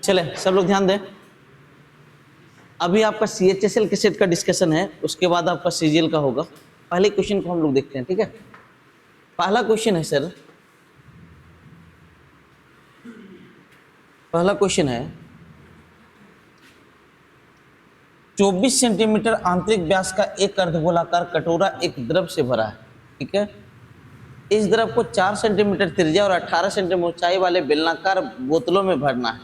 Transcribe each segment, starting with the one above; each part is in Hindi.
चले सब लोग ध्यान दें। अभी आपका CHSL के सेट का डिस्कशन है, उसके बाद आपका CGL का होगा। पहले क्वेश्चन को हम लोग देखते हैं, ठीक है। पहला क्वेश्चन है सर, पहला क्वेश्चन है 24 सेंटीमीटर आंतरिक व्यास का एक अर्धगोलाकार कटोरा एक द्रव से भरा है, ठीक है। इस द्रव को 4 सेंटीमीटर त्रिज्या और 18 सेंटीमीटर ऊंचाई वाले बेलनाकार बोतलों में भरना है।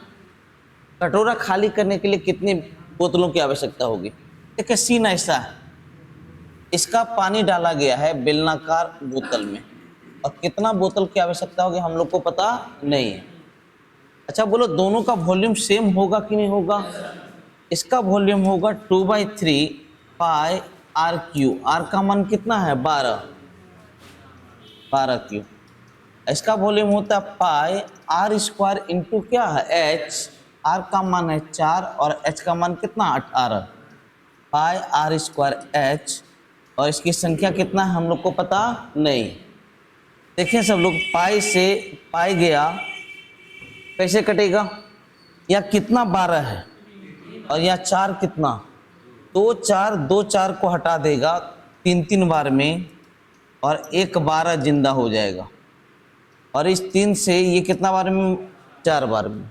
कटोरा खाली करने के लिए कितनी बोतलों की आवश्यकता होगी? देखिए सीन ऐसा है, इसका पानी डाला गया है बेलनाकार बोतल में और कितना बोतल की आवश्यकता होगी हम लोग को पता नहीं है। अच्छा बोलो दोनों का वॉल्यूम सेम होगा कि नहीं होगा? इसका वॉल्यूम होगा 2/3 पाई आर क्यू। आर का मान कितना है? 12 क्यू। इसका वॉल्यूम होता है पाई आर स्क्वायर इंटू क्या है? एच। आर का मान है 4 और एच का मान कितना? 18 पाई आर स्क्वायर एच। और इसकी संख्या कितना है हम लोग को पता नहीं। देखिए सब लोग, पाई से पाई गया, कैसे कटेगा? या कितना 12 है और या 4 कितना? 2 4 को हटा देगा 3 बार में और 1 12 जिंदा हो जाएगा। और इस 3 से ये कितना बार में? 4 बार में।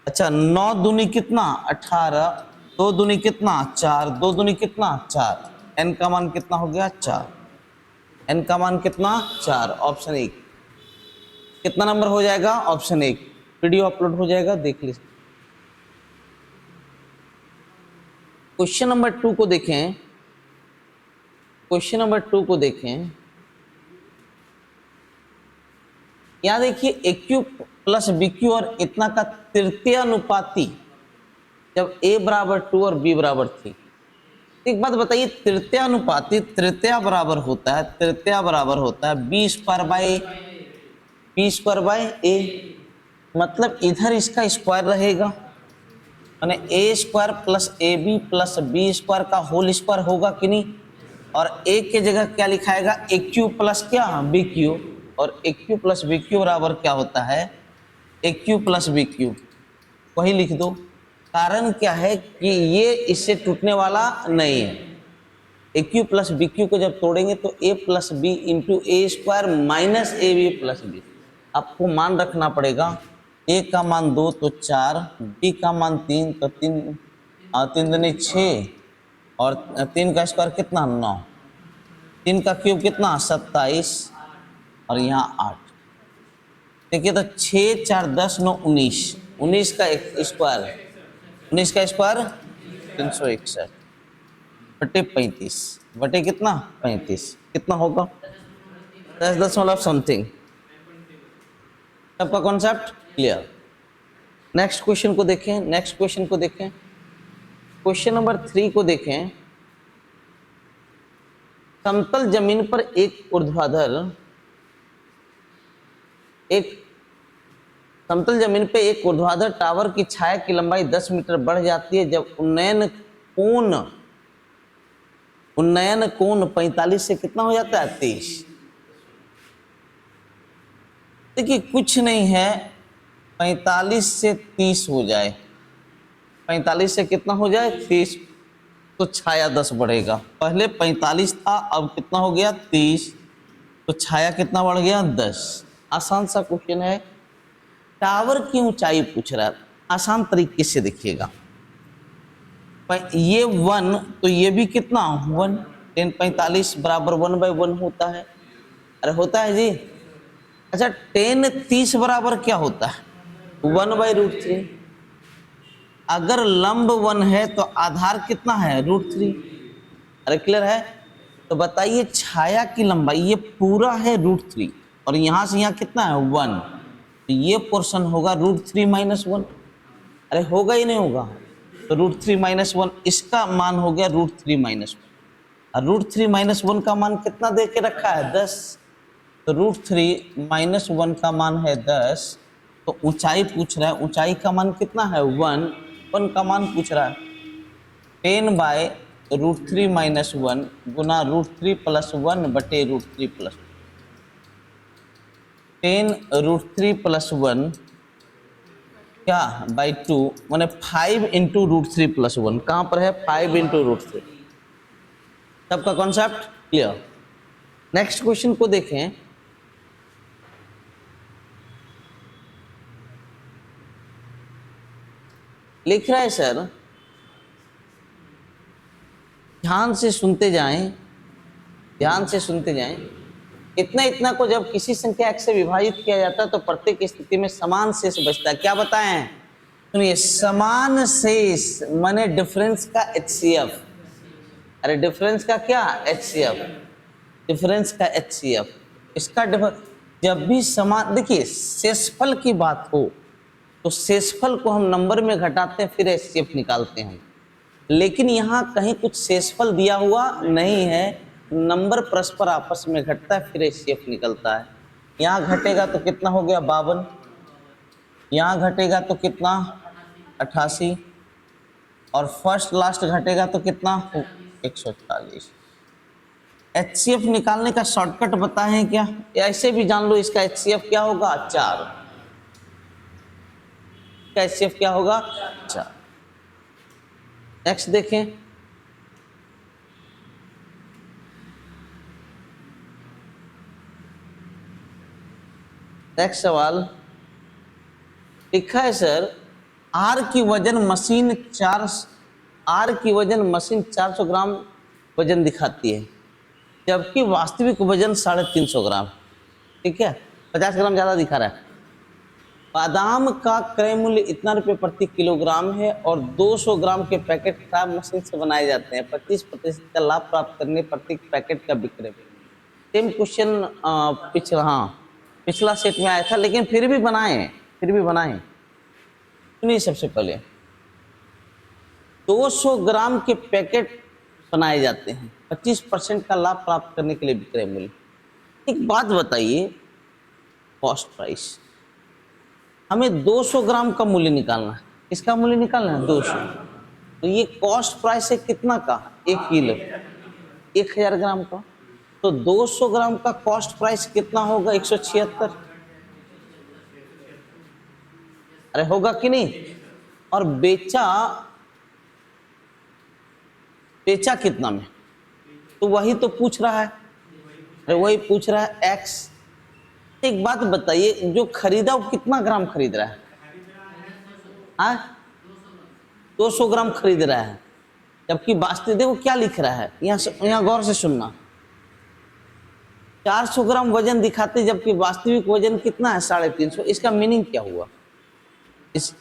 अच्छा 9 दूनी कितना? 18। 2 दूनी कितना? 4। 2 दूनी कितना? 4। एन का मान कितना हो गया? 4। एन का मान कितना? 4। ऑप्शन 1 कितना नंबर हो जाएगा? ऑप्शन 1। वीडियो अपलोड हो जाएगा, देख लीजिए। क्वेश्चन नंबर 2 को देखें। क्वेश्चन नंबर 2 को देखें। यहाँ देखिए AQ प्लस BQ और इतना का तृतीयानुपाती जब A बराबर 2 और B बराबर 3। एक बात बताइए, तृतीयानुपाती तृतीया बराबर होता है, तृतीया बराबर होता है B स्क्वायर बाय A। मतलब इधर इसका स्क्वायर रहेगा, माने A square plus AB plus B square का होल स्क्वायर होगा कि नहीं? और A के जगह क्या लिखाएगा? AQ प्लस क्या? BQ। और AQ प्लस BQ बराबर क्या होता है? AQ plus BQ। वही लिख दो। कारण क्या है कि ये इससे टूटने वाला नहीं है। AQ प्लस BQ को जब तोड़ेंगे तो A plus B into A square minus AB plus B। आपको मान रखना पड़ेगा। A का मान 2 तो 4, B का मान 3 तो 3 दूनी 6 और 3 का स्क्वायर कितना? 9। 3 का क्यूब कितना? 27 और यहाँ 8। देखिए तो 6 4 10 9 19। 19 का स्क्वायर, 19 का स्क्वायर 361 बटे 35 बटे कितना? 35। कितना होगा? 10 समथिंग। सबका कॉन्सेप्ट क्लियर? नेक्स्ट क्वेश्चन को देखें। नेक्स्ट क्वेश्चन को देखें। क्वेश्चन नंबर 3 को देखें। समतल जमीन पर एक ऊर्ध्वाधर टावर की छाया की लंबाई 10 मीटर बढ़ जाती है जब उन्नयन कोण 45 से कितना हो जाता है? 23। देखिए कुछ नहीं है, 45 से 30 हो जाए, 45 से कितना हो जाए? 30, तो छाया 10 बढ़ेगा। पहले 45 था, अब कितना हो गया? 30, तो छाया कितना बढ़ गया? 10। आसान सा क्वेश्चन है। टावर की ऊंचाई पूछ रहा है, आसान तरीके से देखिएगा। ये 1 तो ये भी कितना? 1। 10 45 बराबर 1/1 होता है। अरे होता है जी। अच्छा 10 30 बराबर क्या होता है? 1/√3। अगर लंब 1 है तो आधार कितना है? √3। अरे क्लियर है? तो बताइए छाया की लंबाई ये पूरा है √3 और यहां से यहाँ कितना है? 1। तो ये पोर्शन होगा √3 - 1। अरे होगा ही नहीं होगा? तो √3 - 1 इसका मान हो गया √3 - 1। और √3 - 1 का मान कितना दे के रखा है? 10। तो √3 - 1 का मान है 10। तो ऊंचाई पूछ रहा है, ऊंचाई का मान कितना है? 1 का मान पूछ रहा है। 10/√3 - 1 गुना √3 + 1 बटे √3 + 10 √3 + 1 क्या बाई 2 माने 5 इंटू रूट 3 प्लस 1, कहाँ पर है 5 इंटू रूट 3। सबका कॉन्सेप्ट क्लियर। नेक्स्ट क्वेश्चन को देखें। लिख रहा है सर, ध्यान से सुनते जाएं, ध्यान से सुनते जाएं। इतना इतना को जब किसी संख्या x से विभाजित किया जाता है तो प्रत्येक स्थिति में समान शेष बचता है। क्या बताएं? सुनिए, समान शेष माने डिफरेंस का HCF। अरे डिफरेंस का क्या? HCF। डिफरेंस का HCF। इसका जब भी समान, देखिए शेषफल की बात हो तो शेषफल को हम नंबर में घटाते हैं फिर HCF निकालते हैं, लेकिन यहाँ कहीं कुछ शेषफल दिया हुआ नहीं है, नंबर परस्पर आपस में घटता है फिर HCF निकलता है। यहाँ घटेगा तो कितना हो गया 52, यहाँ घटेगा तो कितना 88, और फर्स्ट लास्ट घटेगा तो कितना 140। HCF निकालने का शॉर्टकट बताएं क्या? ऐसे भी जान लो इसका HCF क्या होगा 4। इसका HCF क्या होगा 4। नेक्स्ट देखें। नेक्स्ट सवाल लिखा है सर, आर की वजन मशीन 400 ग्राम वजन दिखाती है, जबकि वास्तविक वजन 350 ग्राम। ठीक है, 50 ग्राम ज्यादा दिखा रहा है। बादाम का क्रय मूल्य इतना रुपये प्रति किलोग्राम है और 200 ग्राम के पैकेट खराब मशीन से बनाए जाते हैं। 25% का लाभ प्राप्त करने प्रत्येक पैकेट का विक्रय। सेम क्वेश्चन पिछला सेट में आया था, लेकिन फिर भी बनाए। सुनिए, सबसे पहले 200 ग्राम के पैकेट बनाए जाते हैं, 25% का लाभ प्राप्त करने के लिए विक्रय मूल्य। एक बात बताइए, कॉस्ट प्राइस, हमें 200 ग्राम का मूल्य निकालना है। इसका मूल्य निकालना है 200, तो ये कॉस्ट प्राइस है कितना का? 1 किलो, 1000 ग्राम का। तो 200 ग्राम का कॉस्ट प्राइस कितना होगा? 176। अरे होगा कि नहीं? और बेचा कितना में? तो वही तो पूछ रहा है, वही पूछ रहा है x। एक बात बताइए, जो खरीदा वो कितना ग्राम खरीद रहा है? 200 ग्राम खरीद रहा है, जबकि वास्तविक देखो क्या लिख रहा है, यहाँ गौर से सुनना। 400 ग्राम वजन दिखाते जबकि वास्तविक वजन कितना है? 350। इसका मीनिंग क्या हुआ? इस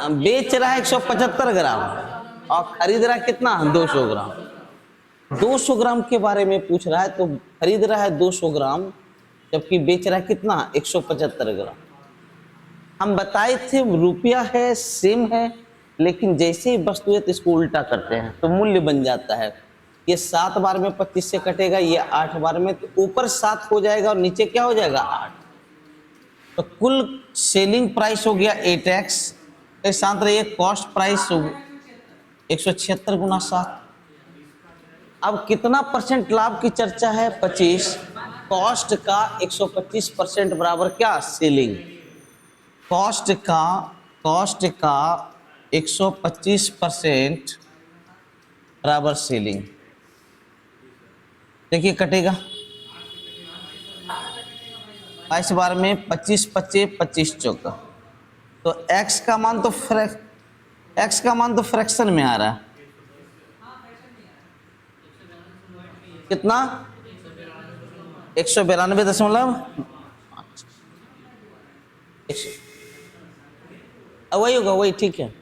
बेच रहा है 175 ग्राम और खरीद रहा है कितना? 200 ग्राम। 200 ग्राम के बारे में पूछ रहा है, तो खरीद रहा है 200 ग्राम जबकि बेच रहा है कितना? 175 ग्राम। हम बताए थे रुपया है सेम है, लेकिन जैसे ही वस्तु है तो इसको उल्टा करते हैं तो मूल्य बन जाता है। ये 7 बार में 25 से कटेगा, ये 8 बार में, तो ऊपर 7 हो जाएगा और नीचे क्या हो जाएगा? 8। तो कुल सेलिंग प्राइस हो गया 8x, साथ रहिए कॉस्ट प्राइस 176 गुना 7। अब कितना परसेंट लाभ की चर्चा है? 25। कॉस्ट का 125% बराबर क्या? सेलिंग। कॉस्ट का 125% बराबर सेलिंग। देखिए कटेगा 22 बार में 25 25 25 चौका, तो x का मान तो फ्रैक्शन में आ रहा है। कितना? 192.5। वही होगा, वही। ठीक है।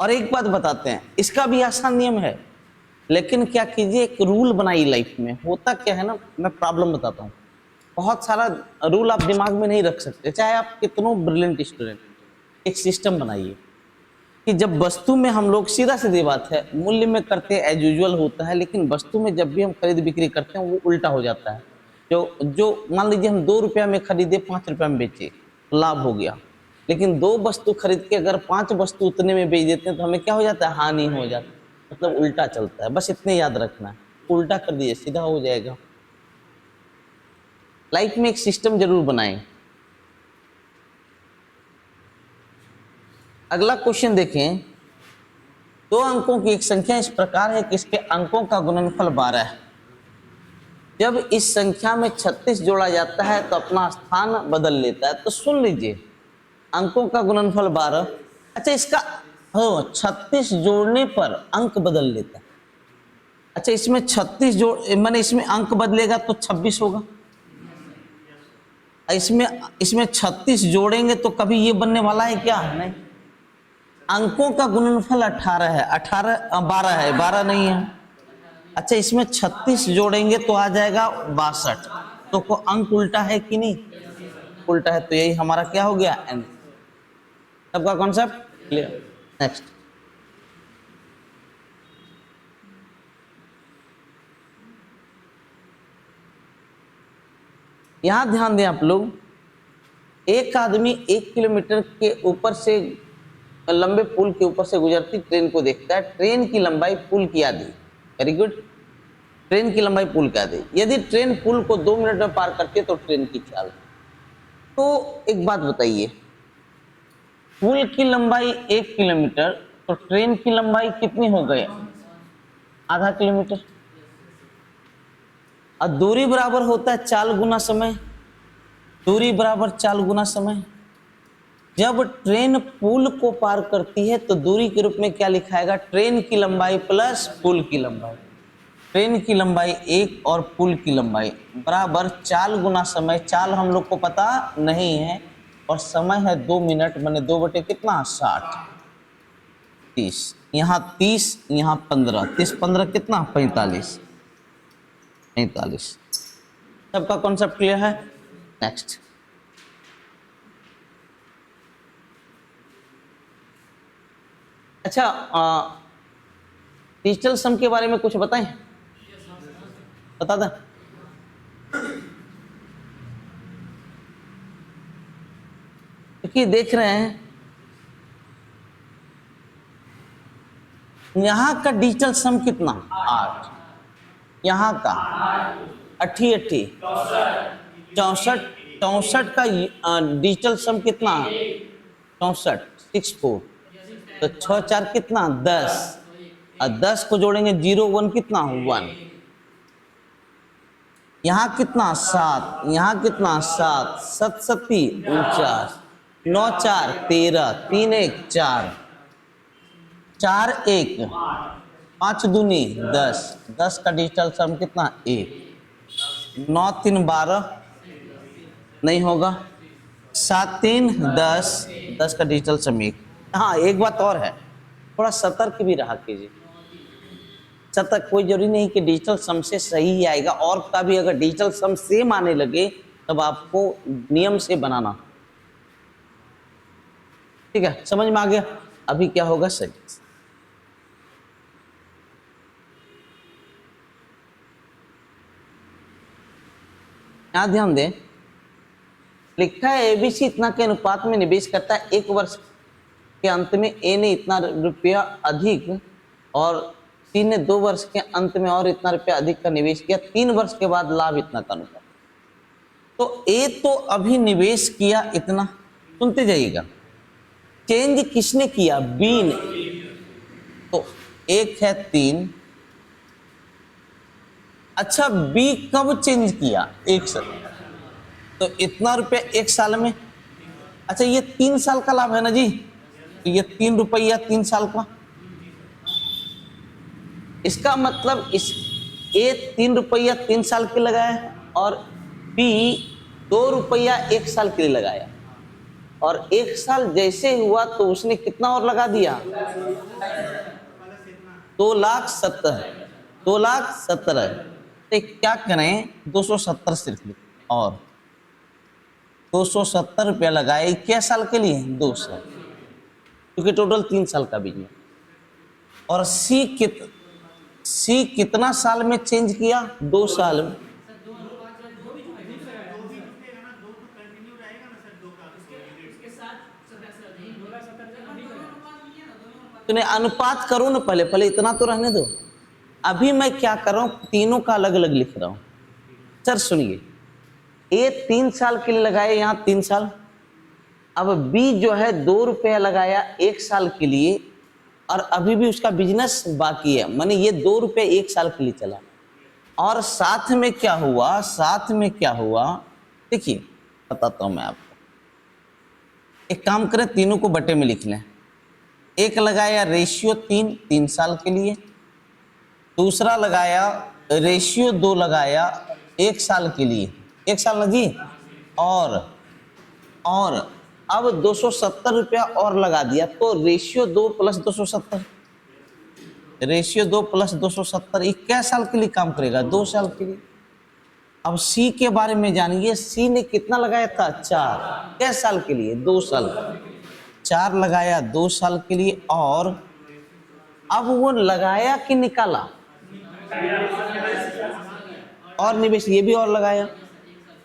और एक बात बताते हैं, इसका भी आसान नियम है, लेकिन क्या कीजिए, एक रूल बनाइए लाइफ में। होता क्या है ना, मैं प्रॉब्लम बताता हूँ। बहुत सारा रूल आप दिमाग में नहीं रख सकते, चाहे आप कितनों ब्रिलियंट स्टूडेंट। एक सिस्टम बनाइए कि जब वस्तु में हम लोग, सीधा सीधी बात है, मूल्य में करते हैं एज यूजुअल होता है, लेकिन वस्तु में जब भी हम खरीद बिक्री करते हैं वो उल्टा हो जाता है। जो मान लीजिए हम 2 रुपया में खरीदे, 5 रुपया में बेचे, लाभ हो गया। लेकिन 2 वस्तु खरीद के अगर 5 वस्तु उतने में बेच देते हैं तो हमें क्या हो जाता है? हानि हो जाता है। मतलब उल्टा चलता है। बस इतने याद रखना है, उल्टा कर दीजिए, सीधा हो जाएगा। लाइफ में एक सिस्टम जरूर बनाएं। अगला क्वेश्चन देखें, दो अंकों की एक संख्या इस प्रकार है कि इसके अंकों का गुणनफल 12 है। जब इस संख्या में 36 जोड़ा जाता है तो अपना स्थान बदल लेता है। तो सुन लीजिए, अंकों का गुणनफल 12। अच्छा, इसका 36 जोड़ने पर अंक बदल लेता है। अच्छा, इसमें 36 जोड़ माने इसमें अंक बदलेगा तो 26 होगा। इसमें 36 जोड़ेंगे तो कभी ये बनने वाला है क्या? नहीं। अंकों का गुणनफल 18 है, 12 है, 12 नहीं है। अच्छा, इसमें 36 जोड़ेंगे तो आ जाएगा 62। तो को अंक उल्टा है कि नहीं? उल्टा है। तो यही हमारा क्या हो गया? एन। सबका कॉन्सेप्ट क्लियर? नेक्स्ट, यहां ध्यान दें आप लोग। एक आदमी 1 किलोमीटर के ऊपर से लंबे पुल के ऊपर से गुजरती ट्रेन को देखता है। ट्रेन की लंबाई पुल की आधी। Very good. ट्रेन की लंबाई पुल की आधी। यदि ट्रेन पुल को 2 मिनट में पार करती है तो ट्रेन की चाल। तो एक बात बताइए, पुल की लंबाई 1 किलोमीटर तो ट्रेन की लंबाई कितनी हो गई? आधा किलोमीटर। और दूरी बराबर होता है चाल गुना समय। दूरी बराबर चाल गुना समय। जब ट्रेन पुल को पार करती है तो दूरी के रूप में क्या लिखाएगा? ट्रेन की लंबाई प्लस पुल की लंबाई। ट्रेन की लंबाई 1 और पुल की लंबाई बराबर चाल गुना समय। चाल हम लोग को पता नहीं है और समय है 2 मिनट, माने 2 बटे कितना? 60। 30, यहाँ 30, यहाँ 15। 30 15 कितना? 45। 45। सबका कॉन्सेप्ट क्लियर है? नेक्स्ट, अच्छा, डिजिटल सम के बारे में कुछ बताएं। बता दें। क्योंकि देख रहे हैं यहां का डिजिटल सम कितना? 8। यहां का 80 80 64। 64 का डिजिटल सम कितना? 64 64। तो 6 4 कितना? 10। और 10 को जोड़ेंगे 0 1 कितना? 1। यहाँ कितना? 7। यहाँ कितना? 7 7 7 49। 9 4 13। 3 1 4। 4 1 5 दूनी 10। 10 का डिजिटल सम कितना? 1। 9 3 12 नहीं होगा। 7 3 10। 10 का डिजिटल सम 1। हाँ, एक बात और है, थोड़ा सतर्क भी रहा कीजिए। सतर्क, कोई जरूरी नहीं कि डिजिटल सम से सही ही आएगा, और का भी अगर डिजिटल सम सेम आने लगे तब आपको नियम से बनाना। ठीक है, समझ में आ गया? अभी क्या होगा? सही। यहां ध्यान दें, लिखा है एबीसी इतना के अनुपात में निवेश करता है। 1 वर्ष के अंत में ए ने इतना रुपया अधिक और सी ने 2 वर्ष के अंत में और इतना रुपया अधिक का निवेश किया। 3 वर्ष के बाद लाभ इतना का अनुपात। तो ए तो अभी निवेश किया इतना, सुनते जाइएगा। चेंज किसने किया? बी ने। तो 1 है 3। अच्छा, बी कब चेंज किया? 1 साल। तो इतना रुपया 1 साल में। अच्छा, ये 3 साल का लाभ है ना जी, तो ये 3 रुपया 3 साल का। इसका मतलब इस ए 3 रुपया 3 साल के लगाया और बी 2 रुपया 1 साल के लिए लगाया। और 1 साल जैसे हुआ तो उसने कितना और लगा दिया? 2,70,000। 2,70,000। तो क्या करें? 270 सिर्फ और 270 रुपया लगाए। क्या साल के लिए? 2 साल, क्योंकि टोटल 3 साल का बिजनेस। और सी कितना साल में चेंज किया? 2 साल में। तूने अनुपात करो ना, पहले पहले इतना तो रहने दो। अभी मैं क्या कर रहा हूं, तीनों का अलग अलग लिख रहा हूं। सर सुनिए, ए 3 साल के लिए लगाया यहाँ 3 साल, अब बी जो है 2 रुपया लगाया 1 साल के लिए और अभी भी उसका बिजनेस बाकी है, माने ये 2 रुपये 1 साल के लिए चला। और साथ में क्या हुआ, साथ में क्या हुआ, देखिए बताता हूं मैं आपको। एक काम करें, तीनों को बटे में लिख लें। एक लगाया रेशियो 3 साल के लिए, दूसरा लगाया रेशियो 2 लगाया 1 साल के लिए, 1 साल ना जी, और अब 270 रुपया और लगा दिया, तो रेशियो 2 प्लस 270, रेशियो 2 प्लस 270 ये क्या साल के लिए काम करेगा, 2 साल के लिए। अब सी के बारे में जानिए, सी ने कितना लगाया था, 4, क्या साल के लिए, 2 साल, 4 लगाया 2 साल के लिए। और अब वो लगाया कि निकाला, और निवेश ये भी और लगाया,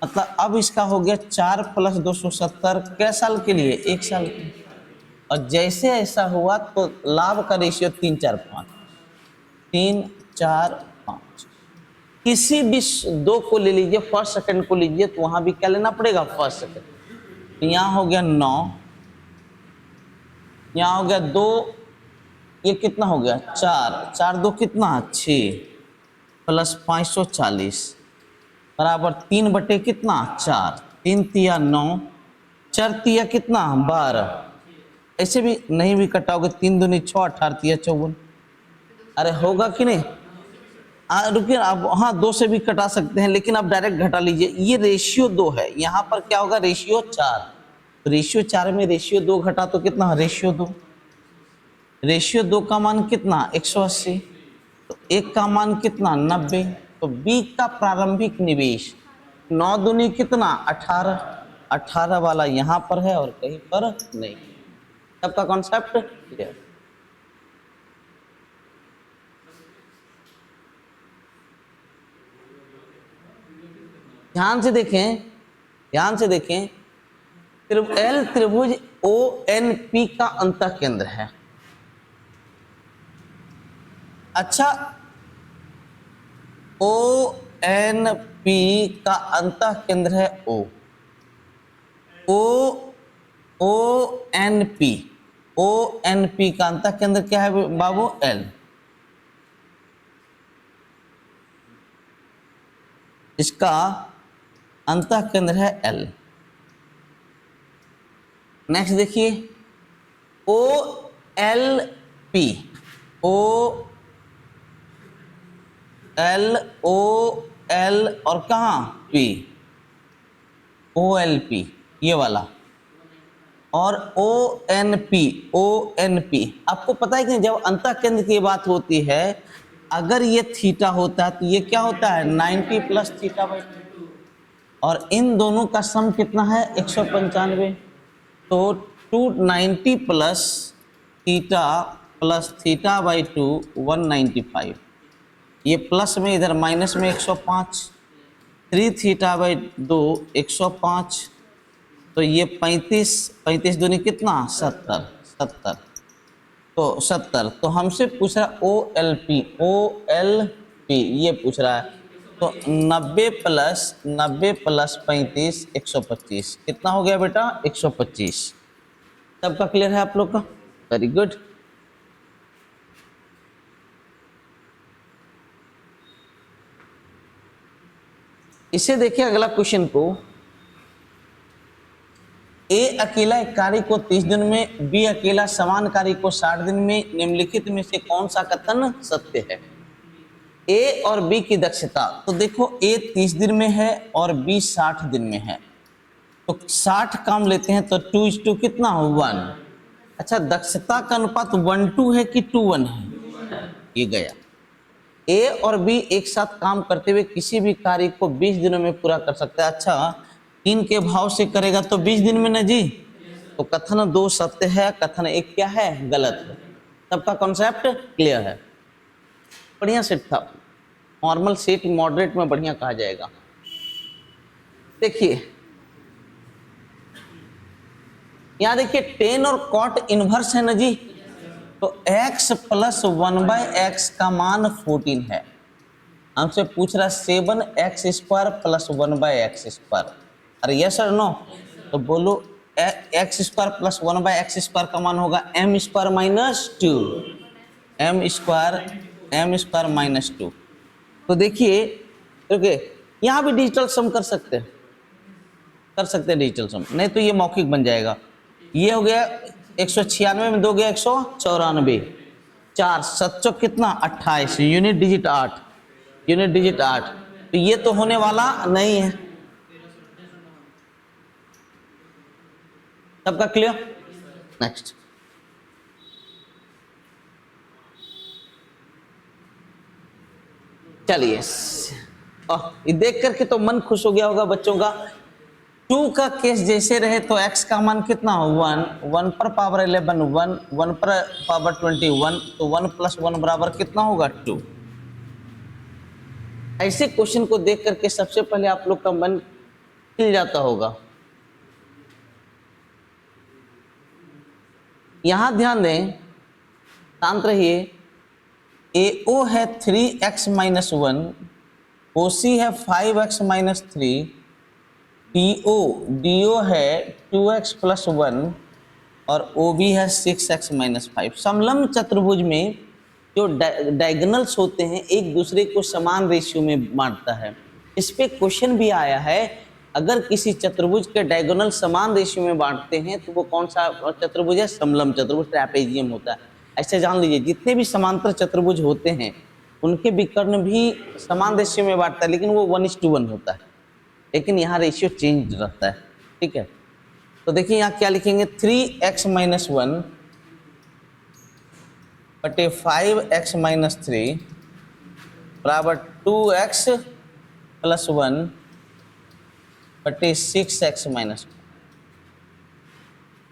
मतलब अब इसका हो गया 4 प्लस 270 क्या साल के लिए, 1 साल के लिए। और जैसे ऐसा हुआ तो लाभ का रेशियो 3 4 5, 3 4 5, किसी भी 2 को ले लीजिए, फर्स्ट सेकंड को लीजिए, तो वहां भी क्या लेना पड़ेगा, फर्स्ट सेकंड। तो यहाँ हो गया 9, यहाँ हो गया 2, ये कितना हो गया 4, 4 2 कितना 6 प्लस 540 बराबर 3 बटे कितना 4, 3 तिया 9, 4 तिया कितना 12, ऐसे भी नहीं भी कटाओगे, 3 दूनी 6, 18 तिया 54, अरे होगा कि नहीं। रुकिए आप, हाँ 2 से भी कटा सकते हैं, लेकिन आप डायरेक्ट घटा लीजिए। ये रेशियो 2 है, यहाँ पर क्या होगा रेशियो 4, तो रेशियो 4 में रेशियो 2 घटा तो कितना रेशियो 2, रेशियो 2 का मान कितना 180, तो 1 का मान कितना 90, तो बी का प्रारंभिक निवेश 9 दूनी कितना 18, 18 वाला यहाँ पर है और कहीं पर नहीं। सबका कॉन्सेप्ट क्लियर। ध्यान से देखें, ध्यान से देखें, एल त्रिभुज ONP का अंतः केंद्र है। अच्छा, ONP का अंतः केंद्र है O, ONP का अंतः केंद्र क्या है बाबू, L। इसका अंतः केंद्र है L। नेक्स्ट देखिए OLP, OL और कहाँ P, OLP ये वाला, और ONP आपको पता है कि जब अंतः केंद्र की बात होती है, अगर ये थीटा होता है तो ये क्या होता है 90 प्लस थीटा बाई 2, और इन दोनों का सम कितना है 195, तो 290 प्लस थीटा बाई 2 195, ये प्लस में इधर माइनस में 105, 3 थीटा बाई 2 105, तो ये 35 दूनी कितना 70, तो 70, तो हमसे पूछ रहा OLP ये पूछ रहा है, तो 90 प्लस 35 125 कितना हो गया बेटा 125। सबका क्लियर है आप लोग का, वेरी गुड। इसे देखिए अगला क्वेश्चन को, ए अकेला एक कार्य को 30 दिन में, बी अकेला समान कार्य को 60 दिन में, निम्नलिखित में से कौन सा कथन सत्य है। ए और बी की दक्षता, तो देखो ए 30 दिन में है और बी 60 दिन में है, तो 60 काम लेते हैं तो 2:2 कितना 1। अच्छा, दक्षता का अनुपात 1:2 है कि 2:1 है, ये गया। ए और बी एक साथ काम करते हुए किसी भी कार्य को 20 दिनों में पूरा कर सकता है। अच्छा, 3 के भाव से करेगा तो 20 दिन में ना जी, तो कथन 2 सत्य है, कथन 1 क्या है गलत है। सबका कॉन्सेप्ट क्लियर है। बढ़िया सेट था, नॉर्मल सेट मॉडरेट में बढ़िया कहा जाएगा। देखिए यहां देखिए टेन और कॉट इनवर्स है ना जी, तो x प्लस 1/x का मान 14 है। हमसे पूछ रहा 7x² प्लस 1/x²। अरे यस और नो? तो बोलो x² प्लस 1/x² का मान होगा m² माइनस 2, m² माइनस 2। तो देखिए, ओके, यहाँ भी डिजिटल सम कर सकते हैं, डिजिटल सम, नहीं तो ये मौखिक बन जाएगा। ये हो गया 196 में 2 गया 194, 4 7 चौक कितना 28, यूनिट डिजिट 8, यूनिट डिजिट 8। तो ये तो होने वाला नहीं है। सबका क्लियर? नेक्स्ट, चलिए, ये देख करके तो मन खुश हो गया होगा बच्चों का। 2 का केस जैसे रहे तो x का मान कितना हो 1, 1 पर पावर 11 1, 1 पर पावर 21, तो 1 प्लस 1 बराबर कितना होगा 2। ऐसे क्वेश्चन को देख करके सबसे पहले आप लोग का मन खिल जाता होगा। यहां ध्यान दें, शांत रहिए। AO है 3x माइनस 1, OC है 5x माइनस 3, DO है 2x प्लस 1 और OB है 6x माइनस 5। समलंब चतुर्भुज में जो डायगोनल्स होते हैं एक दूसरे को समान रेशियो में बांटता है। इस पे क्वेश्चन भी आया है, अगर किसी चतुर्भुज के डायगोनल समान रेशियो में बांटते हैं तो वो कौन सा चतुर्भुज है? समलंब चतुर्भुज, ट्रैपेजियम होता है। ऐसे जान लीजिए, जितने भी समांतर चतुर्भुज होते हैं उनके विकर्ण भी समान रेशियो में बांटता है, लेकिन वो 1:1 होता है, लेकिन यहाँ रेशियो चेंज रहता है। ठीक है, तो देखिए यहाँ क्या लिखेंगे, 3x माइनस 1 बटे 5x माइनस 3 बराबर 2x प्लस 1 बटे 6x माइनस 1।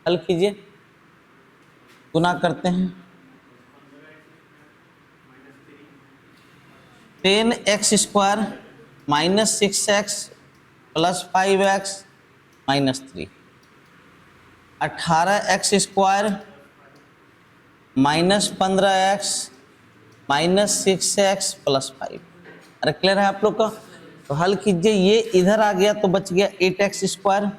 हल कीजिए, गुना करते हैं। 10x² minus 6x plus 5x minus 3, 18x² minus 15x minus 6x plus 5। अरे क्लियर है आप लोग का? तो हल कीजिए, ये इधर आ गया तो बच गया 8x²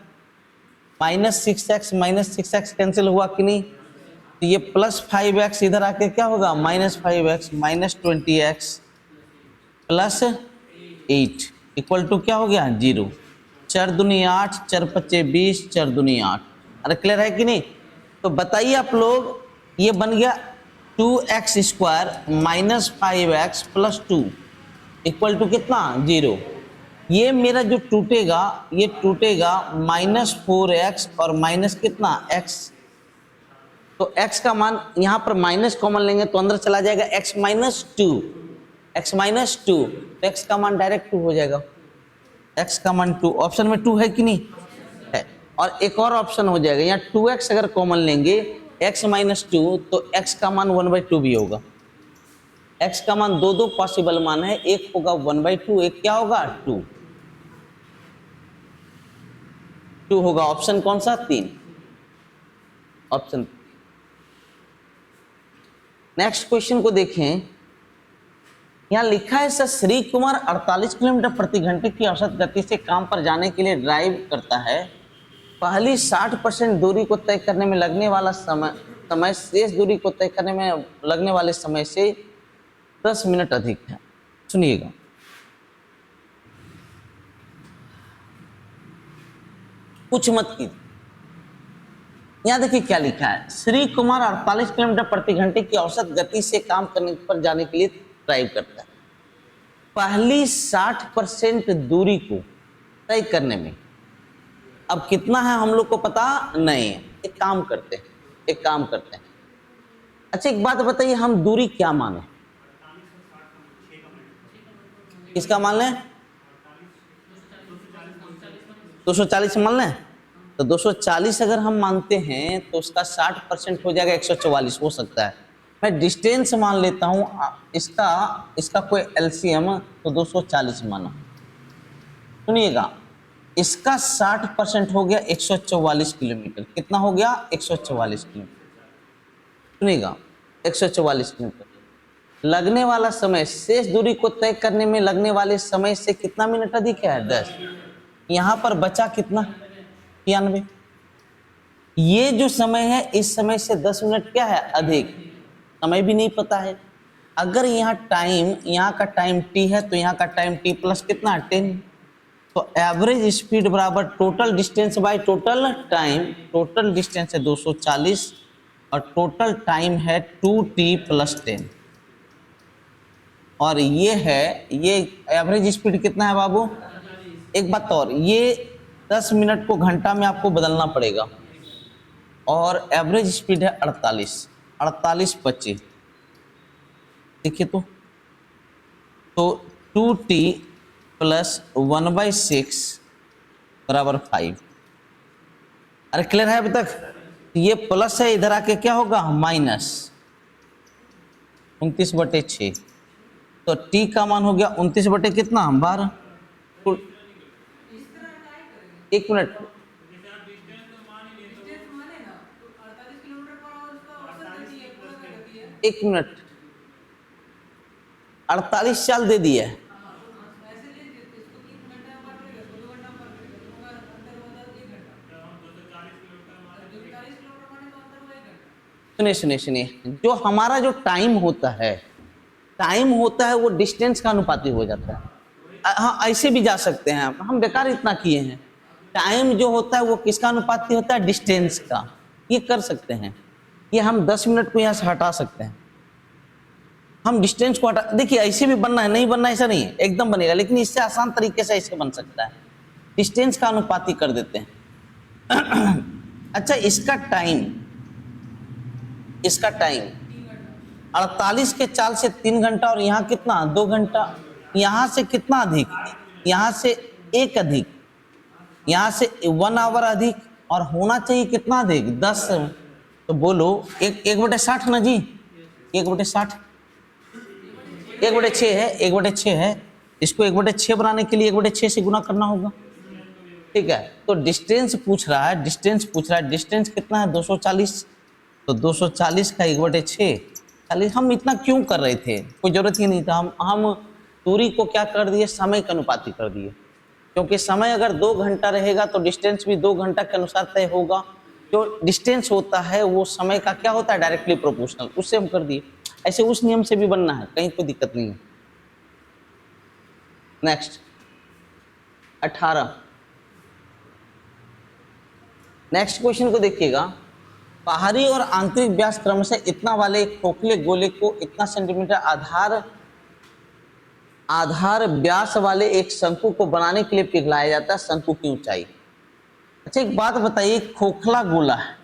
माइनस 6x कैंसिल हुआ कि नहीं, तो ये प्लस 5x इधर आके क्या होगा minus 5x minus 20x plus 8 equal to क्या हो गया 0। 4 दूनी 8, 4 पच्चे 20, 4 दूनी 8। अरे क्लियर है कि नहीं? तो बताइए आप लोग, ये बन गया 2x² minus 5x plus 2 equal to कितना 0। ये मेरा जो टूटेगा, ये टूटेगा -4x और माइनस कितना x। तो x का मान यहाँ पर माइनस कॉमन लेंगे तो अंदर चला जाएगा x माइनस 2, x माइनस 2, तो x का मान डायरेक्ट 2 हो जाएगा। x का मान 2, ऑप्शन में 2 है कि नहीं है। और एक और ऑप्शन हो जाएगा, यहाँ 2x अगर कॉमन लेंगे x माइनस 2 तो x का मान 1/2 भी होगा। x का मान दो पॉसिबल मान है, एक होगा 1/2, एक क्या होगा 2 होगा। ऑप्शन कौन सा 3, ऑप्शन। नेक्स्ट क्वेश्चन को देखें, यहाँ लिखा है सर श्री कुमार 48 किलोमीटर प्रति घंटे की औसत गति से काम पर जाने के लिए ड्राइव करता है। पहली 60% दूरी को तय करने में लगने वाला समय शेष दूरी को तय करने में लगने वाले समय से 10 मिनट अधिक है। सुनिएगा, कुछ मत कीजिए। यहाँ देखिए क्या लिखा है, श्री कुमार 48 किलोमीटर प्रति घंटे की औसत गति से काम करने पर जाने के लिए ड्राइव करता है। पहली 60% दूरी को तय करने में, अब कितना है हम लोग को पता नहीं है। एक काम करते हैं, अच्छा एक बात बताइए, हम दूरी क्या माने, किसका मान लें? 240 मान लें। तो 240 अगर हम मानते हैं तो उसका 60% हो जाएगा 144 हो सकता है। मैं डिस्टेंस मान लेता हूं, इसका कोई एलसीएम, तो 240 माना। सुनिएगा, इसका 60% हो गया 144 किलोमीटर। कितना हो गया 144 किलोमीटर। सुनिएगा 144 किलोमीटर। लगने वाला समय शेष दूरी को तय करने में लगने वाले समय से कितना मिनट अधिक है? 10। यहां पर बचा कितना? 93। ये जो समय है इस समय से 10 मिनट क्या है? अधिक। समय भी नहीं पता है। अगर यहाँ टाइम, यहाँ का टाइम t है तो यहाँ का टाइम t प्लस कितना? 10। तो एवरेज स्पीड बराबर total distance by total time. Total distance है 240 और टोटल टाइम है 2t प्लस 10। और ये है, ये एवरेज स्पीड कितना है बाबू? एक बात और, ये 10 मिनट को घंटा में आपको बदलना पड़ेगा। और एवरेज स्पीड है 48 देखिए तो 2t प्लस 1/6 बराबर 5। अरे क्लियर है अभी तक? ये प्लस है, इधर आके क्या होगा? माइनस 29/6। तो t का मान हो गया 29 बटे कितना? 12। एक मिनट, एक मिनट, 48 साल दे दिए। सुनिए, जो हमारा जो टाइम होता है वो डिस्टेंस का अनुपाती हो जाता है। हाँ, ऐसे भी जा सकते हैं, हम बेकार इतना किए हैं। टाइम जो होता है वो किसका अनुपाती होता है? डिस्टेंस का। ये कर सकते हैं, ये हम 10 मिनट को यहाँ से हटा सकते हैं। हम डिस्टेंस को हटा, देखिए ऐसे भी बनना है, नहीं बनना ऐसा नहीं है, एकदम बनेगा, लेकिन इससे आसान तरीके से ऐसे बन सकता है। डिस्टेंस का अनुपाती कर देते हैं। अच्छा, इसका टाइम 48 के चाल से 3 घंटा और यहाँ कितना? 2 घंटा। यहाँ से कितना अधिक? यहाँ से 1 अधिक, यहाँ से 1 आवर अधिक, और होना चाहिए कितना अधिक? 10। तो बोलो 1/60 ना जी? 1/60, 1/6 है, 1/6 है। इसको 1/6 बनाने के लिए 1/6 से गुना करना होगा, ठीक है। तो डिस्टेंस पूछ रहा है, डिस्टेंस कितना है? 240। तो 240 का 1/6। खाली हम इतना क्यों कर रहे थे? कोई जरूरत ही नहीं था। हम दूरी को क्या कर दिए? समय के अनुपाती कर दिए। क्योंकि समय अगर 2 घंटा रहेगा तो डिस्टेंस भी 2 घंटा के अनुसार तय होगा। जो डिस्टेंस होता है वो समय का क्या होता है? Directly proportional. उससे हम कर दिए। ऐसे उस नियम से भी बनना है, कहीं कोई दिक्कत नहीं है। नेक्स्ट 18। नेक्स्ट क्वेश्चन को देखिएगा। बाहरी और आंतरिक व्यास क्रमशः इतना वाले एक खोखले गोले को इतना सेंटीमीटर आधार व्यास वाले एक शंकु को बनाने के लिए पिघलाया जाता है। शंकु की ऊंचाई। अच्छा, एक बात बताइए, खोखला गोला है,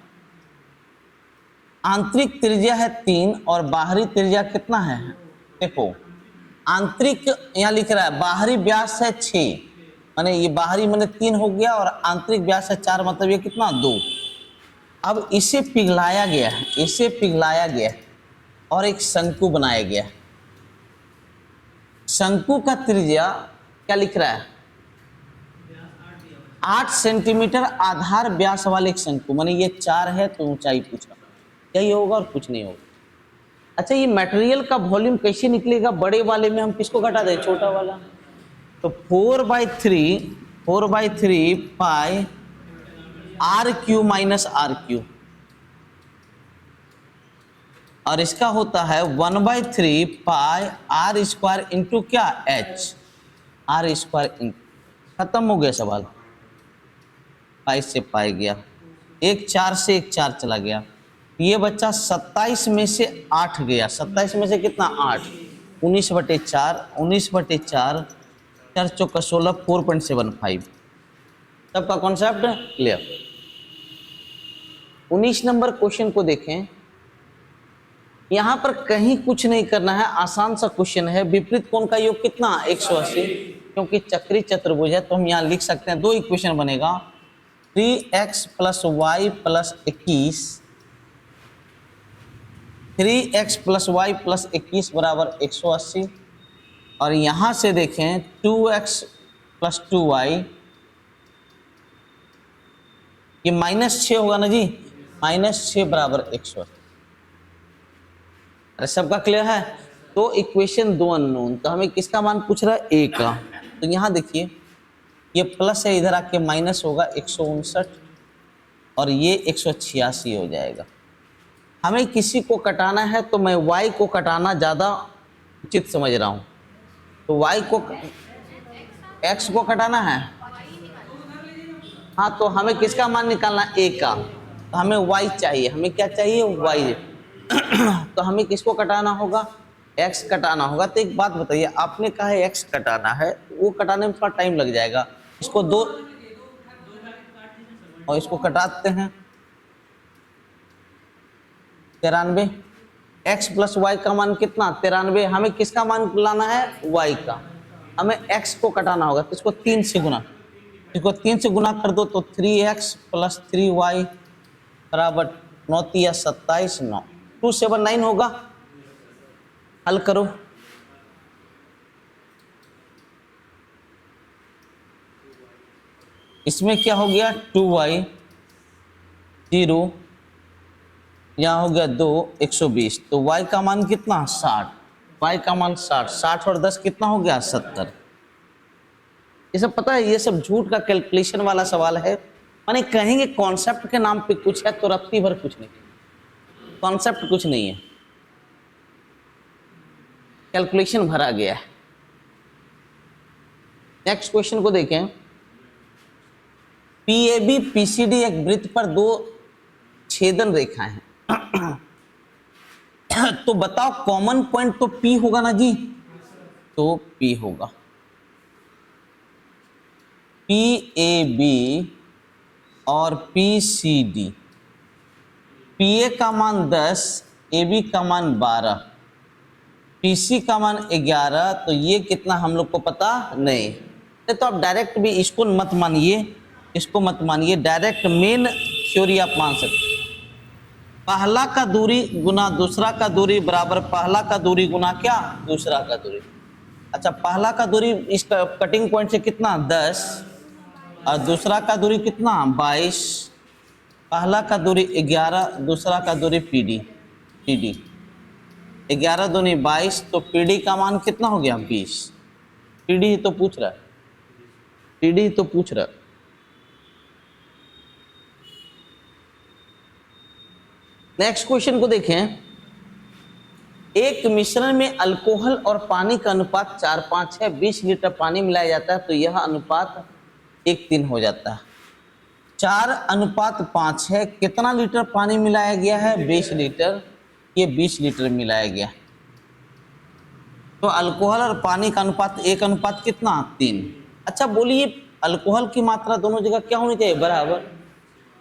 आंतरिक त्रिज्या है 3 और बाहरी त्रिज्या कितना है? देखो, आंतरिक यहाँ लिख रहा है, बाहरी व्यास है 6, माने ये बाहरी माने 3 हो गया, और आंतरिक व्यास है 4, मतलब ये कितना? 2। अब इसे पिघलाया गया और एक शंकु बनाया गया। शंकु का त्रिज्या क्या लिख रहा है? 8 सेंटीमीटर आधार व्यास वाले एक शंकु, माने ये 4 है, तो ऊंचाई पूछा, यही होगा और कुछ नहीं होगा। अच्छा, ये मटेरियल का वॉल्यूम कैसे निकलेगा? बड़े वाले में हम किसको घटा दें? छोटा वाला। तो 4/3 पाई RQ माइनस RQ, और इसका होता है 1/3 पाई R² इंटू क्या? H, R²। खत्म हो गया सवाल। पाई से पाई गया, एक 4 से एक 4 चला गया। ये बच्चा 27 में से 8 गया। 27 में से कितना? 8। 19/4, 19/4, 4 चौका 16, 4.75। सबका कॉन्सेप्ट क्लियर? 19 नंबर क्वेश्चन को देखें। यहां पर कहीं कुछ नहीं करना है, आसान सा क्वेश्चन है। विपरीत कोण का योग कितना? 180। क्योंकि चक्री चतुर्भुज है तो हम यहां लिख सकते हैं, 2 इक्वेशन बनेगा। 3x + y + 21, 3x + y + 21 बराबर 180। और यहां से देखें 2x + 2y, ये -6 होगा ना जी? -6 बराबर 180। अरे सबका क्लियर है? तो इक्वेशन दो अननोन, तो हमें किसका मान पूछ रहा है? ए का। तो यहाँ देखिए ये प्लस है, इधर आके माइनस होगा 159 और ये 186 हो जाएगा। हमें किसी को कटाना है तो मैं y को कटाना ज़्यादा उचित समझ रहा हूँ। तो y को x को कटाना है, हाँ, तो हमें किसका मान निकालना? a का। तो हमें y चाहिए, हमें क्या चाहिए? y। तो हमें किसको कटाना होगा? x कटाना होगा। तो एक बात बताइए, आपने कहा है x कटाना है, वो कटाने में थोड़ा टाइम लग जाएगा। इसको दो और इसको कटाते हैं 93। x प्लस वाई का मान कितना? 93। हमें किसका मान लाना है? y का। हमें x को कटाना होगा, तो इसको 3 से गुना, इसको 3 से गुना कर दो तो 3x प्लस 3y बराबर 9 या 27, 9 279 होगा। हल करो। इसमें क्या हो गया? 2y 0, यहाँ हो गया 2, 120। तो y का मान कितना? 60। y का मान 60, 60 और 10 कितना हो गया? 70। ये सब पता है, ये सब झूठ का कैलकुलेशन वाला सवाल है। माने कहेंगे कॉन्सेप्ट के नाम पे कुछ है तो रत्ती भर कुछ नहीं, कॉन्सेप्ट कुछ नहीं है, कैलकुलेशन भरा गया है। नेक्स्ट क्वेश्चन को देखें। पीएबी पीसीडी एक वृत्त पर दो छेदन रेखाएं हैं। तो बताओ कॉमन पॉइंट तो P होगा ना जी, तो P होगा। PAB और PCD, PA का मान 10, AB का मान 12, PC का मान 11। तो ये कितना हम लोग को पता नहीं। तो आप डायरेक्ट भी इसको मत मानिए, इसको मत मानिए, डायरेक्ट मेन थ्योरी आप मान सकते। पहला का दूरी गुना दूसरा का दूरी बराबर पहला का दूरी गुना क्या? दूसरा का दूरी। अच्छा, पहला का दूरी इस कटिंग पॉइंट से कितना? 10 और दूसरा का दूरी कितना? 22। पहला का दूरी 11, दूसरा का दूरी PD 11 दूनी 22, तो PD का मान कितना हो गया? 20। PD ही तो पूछ रहा है, PD ही तो पूछ रहा है। नेक्स्ट क्वेश्चन को देखें। एक मिश्रण में अल्कोहल और पानी का अनुपात 4:5 है, 20 लीटर पानी मिलाया जाता है तो यह अनुपात 1:3 हो जाता है। 4:5 है, कितना लीटर पानी मिलाया गया है? 20 लीटर, ये 20 लीटर मिलाया गया। तो अल्कोहल और पानी का अनुपात 1 कितना? 3। अच्छा बोलिए, अल्कोहल की मात्रा दोनों जगह क्या होनी चाहिए? बराबर।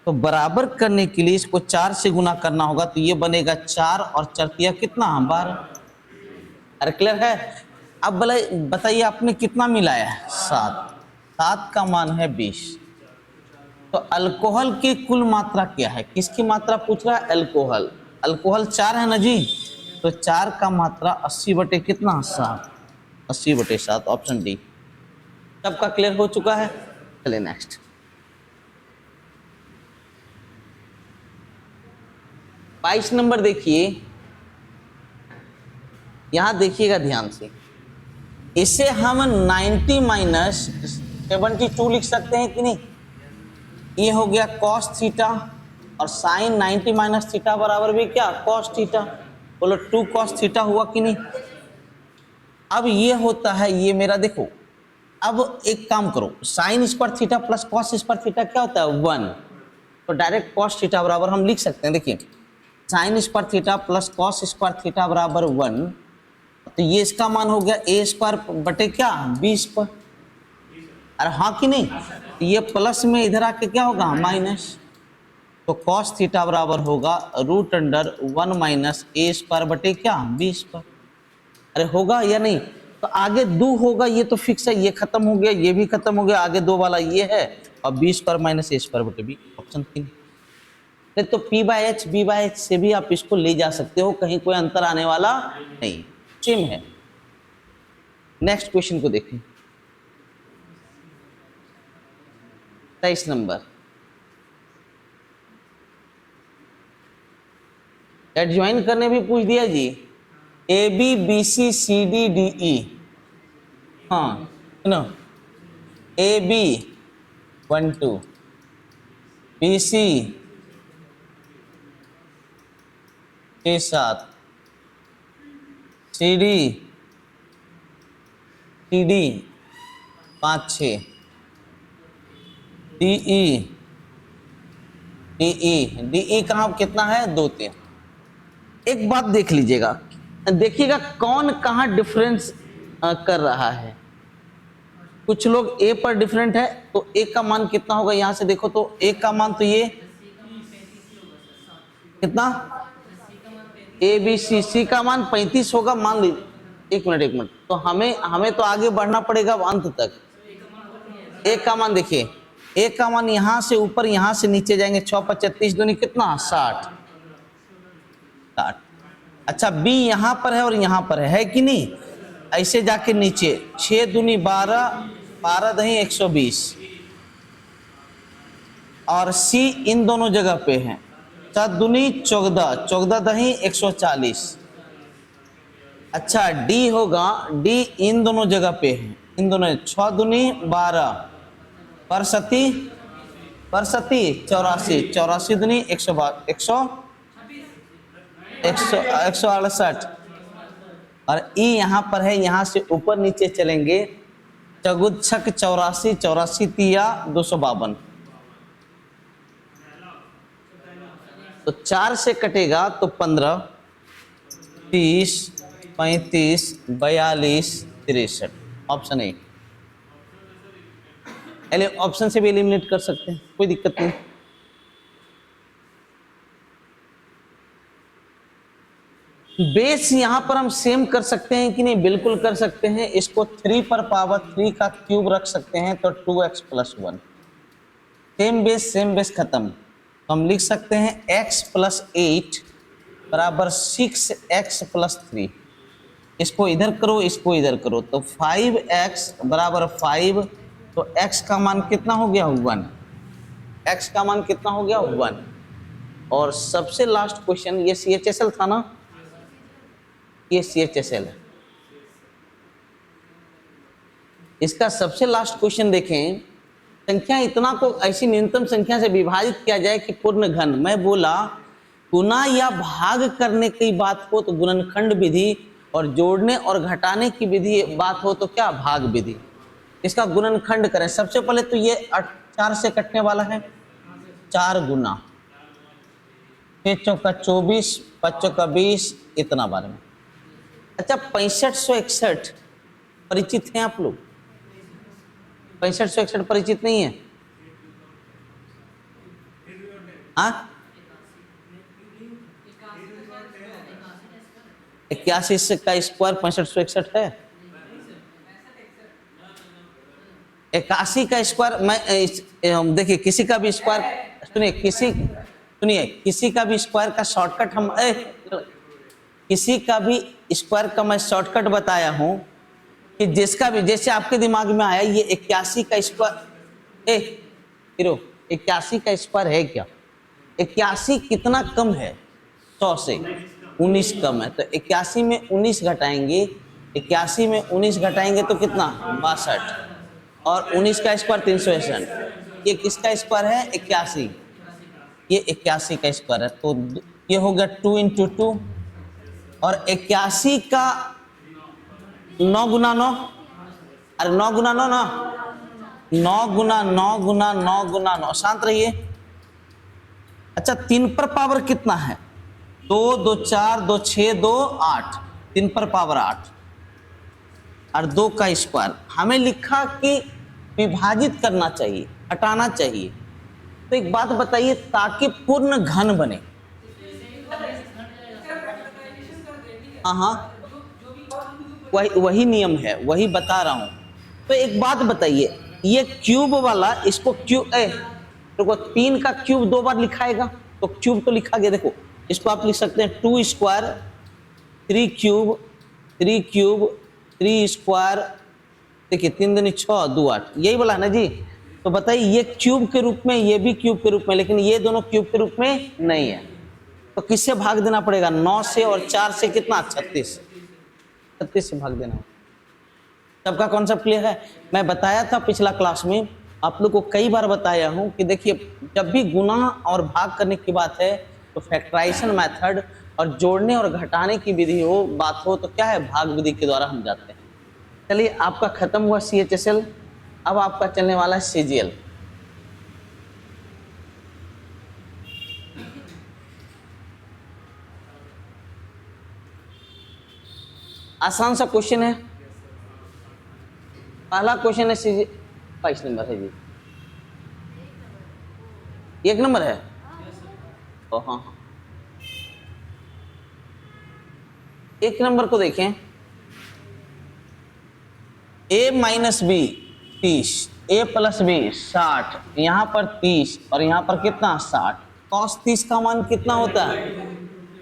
तो बराबर करने के लिए इसको 4 से गुना करना होगा, तो ये बनेगा 4 और 4 कितना? 12। अरे क्लियर है? अब बताइए आपने कितना मिलाया है? 7। 7 का मान है 20। तो अल्कोहल की कुल मात्रा क्या है? किसकी मात्रा पूछ रहा है? अल्कोहल। अल्कोहल 4 है ना जी, तो 4 का मात्रा 80 बटे कितना? 7। 80 बटे 7, ऑप्शन डी। सबका क्लियर हो चुका है? चलिए नेक्स्ट। 22 नंबर देखिए, यहां देखिएगा ध्यान से। इसे हम 90 माइनस 72 लिख सकते हैं कि नहीं? ये हो गया कॉस थीटा और साइन 90 माइनस थीटा बराबर भी क्या? Cos theta. बोलो 2 कॉस थीटा हुआ कि नहीं? अब ये होता है, ये मेरा देखो, अब एक काम करो, sine square theta plus cos square theta क्या होता है? 1। तो डायरेक्ट कॉस थीटा बराबर हम लिख सकते हैं। देखिए sine square theta plus cos square theta बराबर 1, तो ये इसका मान हो गया ए स्क्वायर बटे क्या? 20 पर। अरे हाँ कि नहीं? ये प्लस में इधर आके क्या होगा? माइनस। तो कॉस थीटा बराबर होगा √1 माइनस ए स्क्वायर बटे क्या? 20 पर। अरे होगा या नहीं? तो आगे 2 होगा, ये तो फिक्स है, ये खत्म हो गया, ये भी खत्म हो गया, आगे 2 वाला ये है और 20 स्क्वायर माइनस ए स्क्वायर बटे बी, ऑप्शन 3। तो P/H B/H से भी आप इसको ले जा सकते हो, कहीं कोई अंतर आने वाला नहीं, सेम है। नेक्स्ट क्वेश्चन को देखें। 23 नंबर। एडजॉइन करने भी पूछ दिया जी। A B B C C D D E, हाँ सुनो, A B 1 2, B C 6 7, C D 5 6, D E कहाँ कितना है 2 3। एक बात देख लीजिएगा, देखिएगा कौन कहाँ डिफरेंस कर रहा है। कुछ लोग ए पर डिफरेंट है, तो ए का मान कितना होगा, यहां से देखो तो ए का मान तो ये कितना, ए बी सी का मान 35 होगा मान लीजिए। एक मिनट, तो हमें तो आगे बढ़ना पड़ेगा अंत तक। ए का मान देखिए, ए का मान यहां से ऊपर यहां से नीचे जाएंगे, 6 5 36 दूनी कितना 60। अच्छा बी यहां पर है और यहां पर है कि नहीं, ऐसे जाके नीचे 6 दूनी 12, 12 दही 120, और सी इन दोनों जगह पे है, 7 दूनी 14, 14 दही 140। अच्छा डी होगा, डी इन दोनों जगह पे है, इन दोनों 6 दूनी 12, पर सती 84, 84 दूनी 168, और ई यहां पर है, यहां से ऊपर नीचे चलेंगे, चौगुद छक 84, 84 तिया 252, तो 4 से कटेगा तो 15, 30, 35, 42, 63, ऑप्शन ए। ऑप्शन से भी एलिमिनेट कर सकते हैं, कोई दिक्कत नहीं। बेस यहां पर हम सेम कर सकते हैं कि नहीं, बिल्कुल कर सकते हैं। इसको 3 पर पावर 3 का क्यूब रख सकते हैं तो 2x + 1, सेम बेस खत्म। तो हम लिख सकते हैं x + 8 = 6x + 3। इसको इधर करो, इसको इधर करो, तो 5x = 5, तो x का मान कितना हो गया 1, x का मान कितना हो गया 1। और सबसे लास्ट क्वेश्चन, ये CHSL था ना, ये CHSL है। इसका सबसे लास्ट क्वेश्चन देखें, संख्या इतना को ऐसी न्यूनतम संख्या से विभाजित किया जाए कि पूर्ण घन। मैं बोला गुना या भाग करने की बात हो तो गुणनखंड विधि, और जोड़ने और घटाने की विधि बात हो तो क्या भाग विधि। इसका गुणनखंड करें। सबसे पहले तो ये 4 से कटने वाला है, 4 गुना 6 चौका 24, 5 चौका 20, इतना बार में। अच्छा 6561 परिचित हैं आप लोग? 6561 परिचित नहीं है? हाँ 81 का स्क्वायर 6561 है। 81 का स्क्वायर, मैं देखिए किसी का भी स्क्वायर, सुनिए किसी का भी स्क्वायर का शॉर्टकट हम किसी का भी स्क्वायर का मैं शॉर्टकट बताया हूं कि जिसका भी, जैसे आपके दिमाग में आया ये 81 का स्क्वायर, हीरो 81 का स्क्वायर है क्या, 81 कितना कम है 100 से, 19 कम है, तो 81 में 19 घटाएंगे, 81 में 19 घटाएंगे तो कितना 62, और 19 का स्क्वायर 361। ये किसका स्क्वायर है 81, ये 81 का स्क्वायर है। तो ये हो गया 2 × 2, और 81 का 9 गुना 9, अरे 9 गुना 9 ना, 9 गुना 9 गुना 9 गुना 9, शांत रहिए। अच्छा 3 पर पावर कितना है, 2 2 4 2 6 2 8, 3 पर पावर 8, और 2 का स्क्वायर। हमें लिखा कि विभाजित करना चाहिए, हटाना चाहिए। तो एक बात बताइए, ताकि पूर्ण घन बने, हाँ वही नियम है, वही बता रहा हूं। तो एक बात बताइए, ये क्यूब वाला, इसको क्यूब देखो 3 का क्यूब 2 बार लिखाएगा, तो क्यूब तो लिखा गया। देखो इसको आप लिख सकते हैं 2 स्क्वायर 3 क्यूब 3 क्यूब 3 स्क्वायर, देखिए 3 दूनी 6 2 8, यही वाला है ना जी। तो बताइए ये क्यूब के रूप में, ये भी क्यूब के रूप में, लेकिन ये दोनों क्यूब के रूप में नहीं है। तो किससे भाग देना पड़ेगा, 9 से, और 4 से कितना 36, 36 से भाग देना होगा। सबका कॉन्सेप्ट क्लियर है? मैं बताया था पिछला क्लास में, आप लोग को कई बार बताया हूं कि देखिए जब भी गुना और भाग करने की बात है तो फैक्टराइजेशन मेथड और जोड़ने और घटाने की विधि हो बात हो तो क्या है, भाग विधि के द्वारा हम जाते हैं। चलिए आपका खत्म हुआ CHSL, अब आपका चलने वाला है CGL। आसान सा क्वेश्चन है, पहला क्वेश्चन है CGL 22 नंबर है जी, 1 नंबर है। ओ हाँ हाँ, 1 नंबर को देखें, a minus B 30, a plus B 60, यहाँ पर 30 और यहाँ पर कितना 60। cos 30 का मान कितना होता है,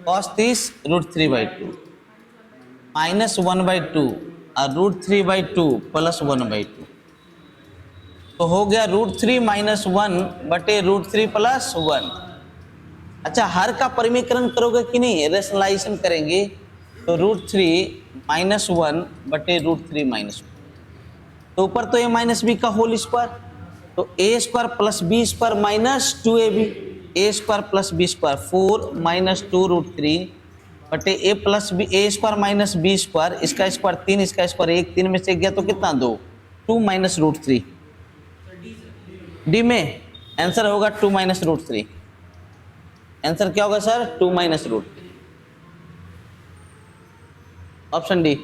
cos 30 √3/2 माइनस 1/2 और √3/2 प्लस 1/2, तो हो गया √3 माइनस 1 बटे √3 प्लस 1। अच्छा हर का परिमीकरण करोगे कि नहीं, रेशनलाइजेशन करेंगे तो √3 माइनस 1 बटे √3 माइनस 1, तो ऊपर तो a माइनस बी का होल स्क्वायर, तो a square plus B square minus 2ab, a square plus B square 4 minus 2√3 बटे a plus B, a square minus B square, इसका स्क्वायर 3, इसका स्क्वायर 1, 3 में से गया तो कितना 2, 2 माइनस √3। डी में आंसर होगा 2 माइनस √3। आंसर क्या होगा sir, 2 minus √3, option D.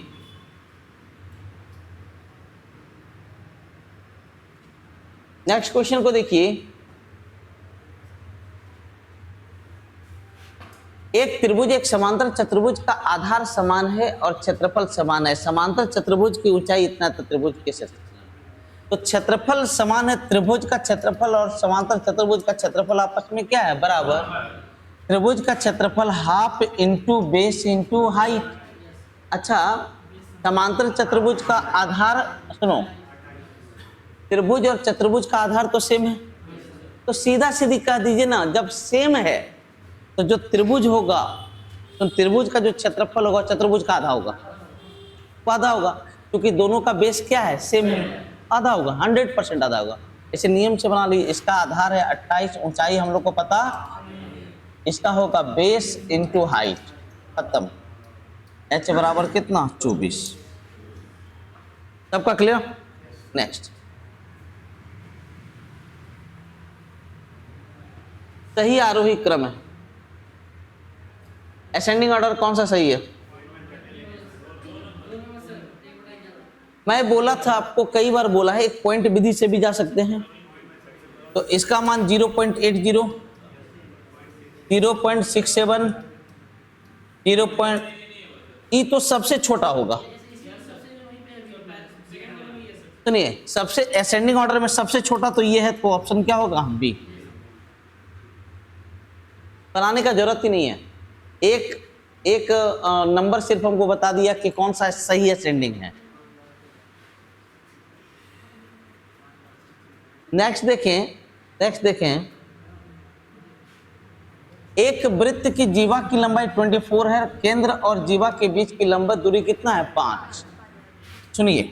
Next question को देखिए, एक त्रिभुज एक समांतर चतुर्भुज का आधार समान है और क्षेत्रफल समान है। समांतर चतुर्भुज की ऊंचाई इतना तो त्रिभुज के क्षेत्रफल, तो क्षेत्रफल समान है, त्रिभुज का क्षेत्रफल और समांतर चतुर्भुज का क्षेत्रफल आपस में क्या है, बराबर। त्रिभुज का क्षेत्रफल half into base into height. अच्छा समांतर चतुर्भुज का आधार, सुनो, त्रिभुज और चतुर्भुज का आधार तो सेम है, तो सीधा सीधी कह दीजिए ना, जब सेम है तो जो त्रिभुज होगा तो त्रिभुज का जो क्षेत्रफल होगा चतुर्भुज का आधा होगा, वो आधा होगा, क्योंकि दोनों का बेस क्या है, सेम है, आधा होगा, 100% आधा होगा। इसे नियम से बना लीजिए, इसका आधार है 28, ऊंचाई हम लोग को पता, इसका होगा बेस इंटू हाइट, खत्म। h बराबर कितना 24। सबका क्लियर? नेक्स्ट, सही आरोही क्रम है, असेंडिंग ऑर्डर कौन सा सही है? मैं बोला था आपको, कई बार बोला है, एक पॉइंट विधि से भी जा सकते हैं, तो इसका मान 0.80, 0.67, 0. ई तो सबसे छोटा होगा, सुनिए सबसे असेंडिंग ऑर्डर में सबसे छोटा तो ये है, तो ऑप्शन क्या होगा, बी। बनाने का जरूरत ही नहीं है, एक नंबर सिर्फ हमको बता दिया कि कौन सा सही असेंडिंग है। नेक्स्ट देखें, एक वृत्त की जीवा की लंबाई 24 है, केंद्र और जीवा के बीच की लंबवत दूरी कितना है, 5। सुनिए,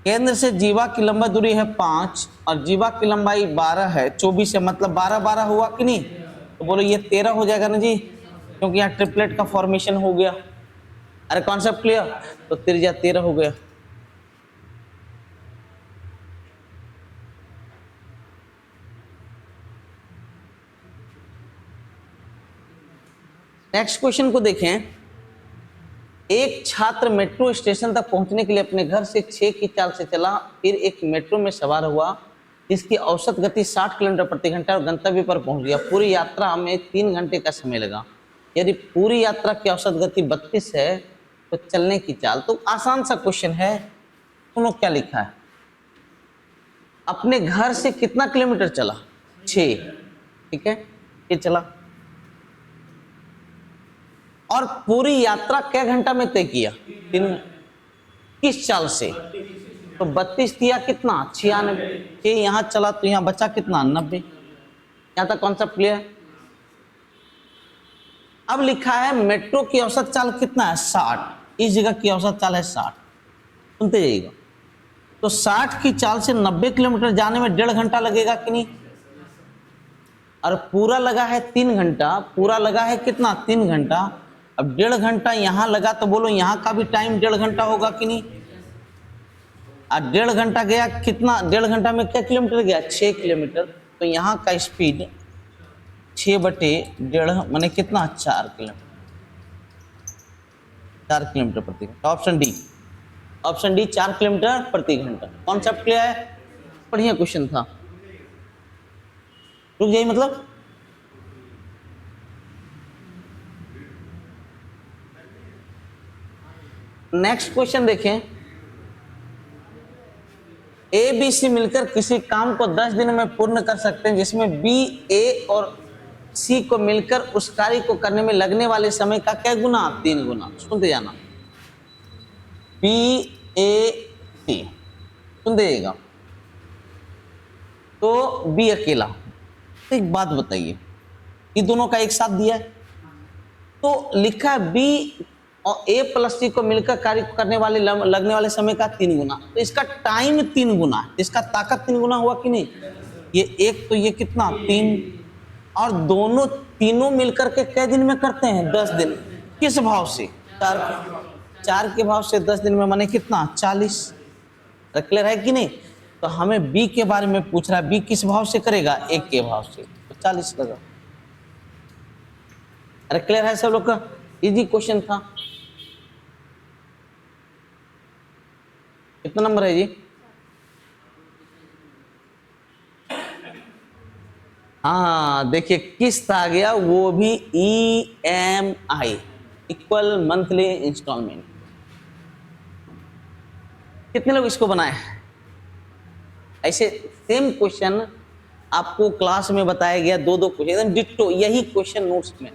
केंद्र से जीवा की लंबवत दूरी है 5 और जीवा की लंबाई 12 है, 24 है, मतलब 12 हुआ कि नहीं, तो बोलो ये 13 हो जाएगा ना जी, क्योंकि यहाँ ट्रिपलेट का फॉर्मेशन हो गया। अरे कॉन्सेप्ट क्लियर, तो त्रिज्या 13 हो गया। नेक्स्ट क्वेश्चन को देखें, एक छात्र मेट्रो स्टेशन तक पहुंचने के लिए अपने घर से 6 की चाल से चला, फिर एक मेट्रो में सवार हुआ जिसकी औसत गति 60 किलोमीटर प्रति घंटा और गंतव्य पर पहुंच गया। पूरी यात्रा में 3 घंटे का समय लगा। यदि पूरी यात्रा की औसत गति 32 है तो चलने की चाल, तो आसान सा क्वेश्चन है, सुनो क्या लिखा है। अपने घर से कितना किलोमीटर चला, 6, ठीक है, ये चला, और पूरी यात्रा क्या घंटा में तय किया, 3, किस चाल से, तो 32 दिया कितना 96, यहां चला तो यहां बचा कितना 90। यहां तक कॉन्सेप्ट क्लियर? अब लिखा है मेट्रो की औसत चाल कितना है 60, इस जगह की औसत चाल है 60। सुनते जाइएगा। तो 60 की चाल से 90 किलोमीटर जाने में 1.5 घंटा लगेगा कि नहीं, और पूरा लगा है 3 घंटा, पूरा लगा है कितना 3 घंटा। अब 1.5 घंटा यहाँ लगा तो बोलो यहाँ का भी टाइम 1.5 घंटा होगा कि नहीं। और 1.5 घंटा गया कितना, 1.5 घंटा में क्या किलोमीटर गया 6 किलोमीटर। तो यहाँ का स्पीड 6/1.5 माने कितना 4 किलोमीटर, 4 किलोमीटर प्रति घंटा। Option D, option D 4 kilometre प्रति घंटा। कॉन्सेप्ट क्लियर है, बढ़िया क्वेश्चन था। रुक जाइए मतलब नेक्स्ट क्वेश्चन देखें। ए बी सी मिलकर किसी काम को 10 दिन में पूर्ण कर सकते हैं जिसमें बी ए और सी को मिलकर उस कार्य को करने में लगने वाले समय का क्या गुना, 3 गुना। सुनते जाना, बी ए सी, सुनते जाइएगा। तो बी अकेला, तो एक बात बताइए, ये दोनों का एक साथ दिया है तो लिखा है बी और ए प्लस सी को मिलकर कार्य करने वाले लगने वाले समय का 3 गुना। तो इसका टाइम 3 गुना है, इसका ताकत 3 गुना हुआ कि नहीं। ये एक तो ये कितना 3, और दोनों तीनों मिलकर के कै दिन में करते हैं 10 दिन। किस भाव से, 4 के भाव से 10 दिन में माने कितना 40। क्लियर है कि नहीं। तो हमें बी के बारे में पूछ रहा है, बी किस भाव से करेगा, 1 के भाव से, तो 40 लगा। अरे क्लियर है सब लोग का, इजी क्वेश्चन था। कितना नंबर है जी, हाँ देखिए किस्त आ गया, वो भी EMI, इक्वल मंथली इंस्टॉलमेंट। कितने लोग इसको बनाए। ऐसे सेम क्वेश्चन आपको क्लास में बताया गया, 2-2 क्वेश्चन एकदम डिट्टो यही क्वेश्चन नोट्स में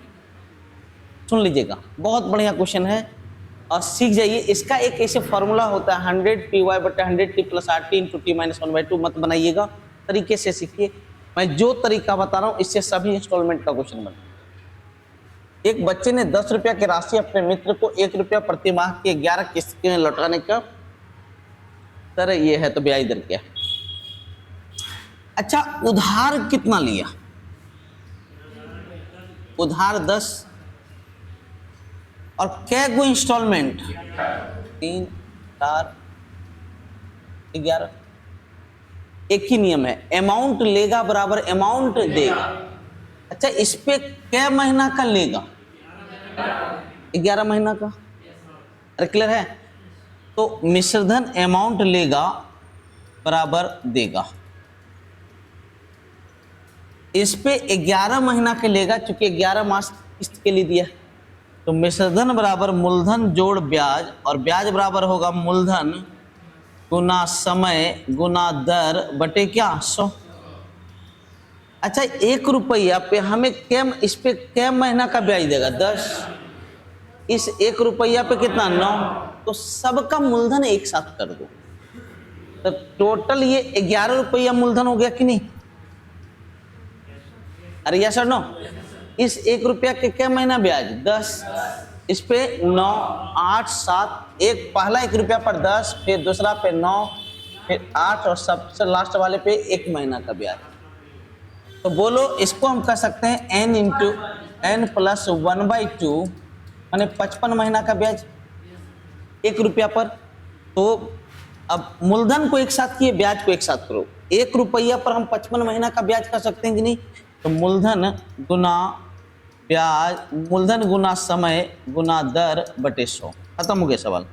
सुन लीजिएगा, बहुत बढ़िया क्वेश्चन है और सीख जाइए। इसका एक ऐसे फॉर्मूला होता है 100py/100t + RT × t - 1/2, मत बनाइएगा, तरीके से सीखिए। मैं जो तरीका बता रहा हूँ इससे सभी इंस्टॉलमेंट का क्वेश्चन बना। एक बच्चे ने 10 रुपया की राशि अपने मित्र को 1 रुपया प्रति माह की 11 किस्त में लौटाने का, सर ये है तो ब्याज दर क्या। अच्छा उधार कितना लिया, उधार 10, और कै गो इंस्टॉलमेंट 3, 4, 11। एक ही नियम है, अमाउंट लेगा बराबर अमाउंट देगा। अच्छा इस पे कै महीना का लेगा, 11 महीना का। अरे क्लियर है। तो मिश्रधन अमाउंट लेगा बराबर देगा, इस पे 11 महीना के लेगा, चूंकि 11 मास किस्त के लिए दिया। तो मिश्रधन बराबर मूलधन जोड़ ब्याज, और ब्याज बराबर होगा मूलधन गुना समय गुना दर बटे क्या 100। अच्छा 1 रुपया पे हमें इस पे कै महीना का ब्याज देगा 10, इस 1 रुपया पे कितना 9, तो सबका मूलधन एक साथ कर दो, तो टोटल ये 11 रुपया मूलधन हो गया कि नहीं। अरे यस और नो। इस 1 रुपया के क्या महीना ब्याज 10, इस पे 9, 8, 7, एक पहला 1 रुपया पर 10, फिर दूसरा पे 9, फिर 8, और सबसे लास्ट वाले पे 1 महीना का ब्याज। तो बोलो इसको हम कह सकते हैं n × n + 1/2 माने 55 महीना का ब्याज 1 रुपया पर। तो अब मूलधन को एक साथ किए, ब्याज को एक साथ करो, 1 रुपया पर हम 55 महीना का ब्याज कर सकते हैं कि नहीं। तो मूलधन गुना ब्याज, मूलधन गुना समय गुना दर बटे 100, खत्म हो गया सवाल।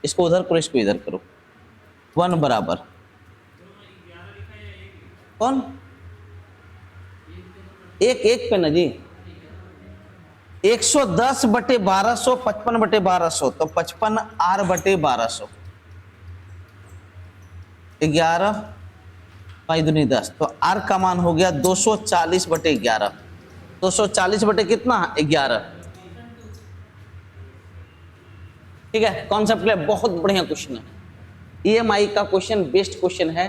इसको उधर करो, इसको इधर करो, 1 बराबर कौन 1 पे ना जी, 110/1200, 55/1200, तो 55 R/1200, 11 5 दूनी 10, तो R का मान हो गया 240/11, 240 बटे कितना 11। ठीक है, कॉन्सेप्ट क्लियर, बहुत बढ़िया क्वेश्चन है, EMI का क्वेश्चन बेस्ट क्वेश्चन है।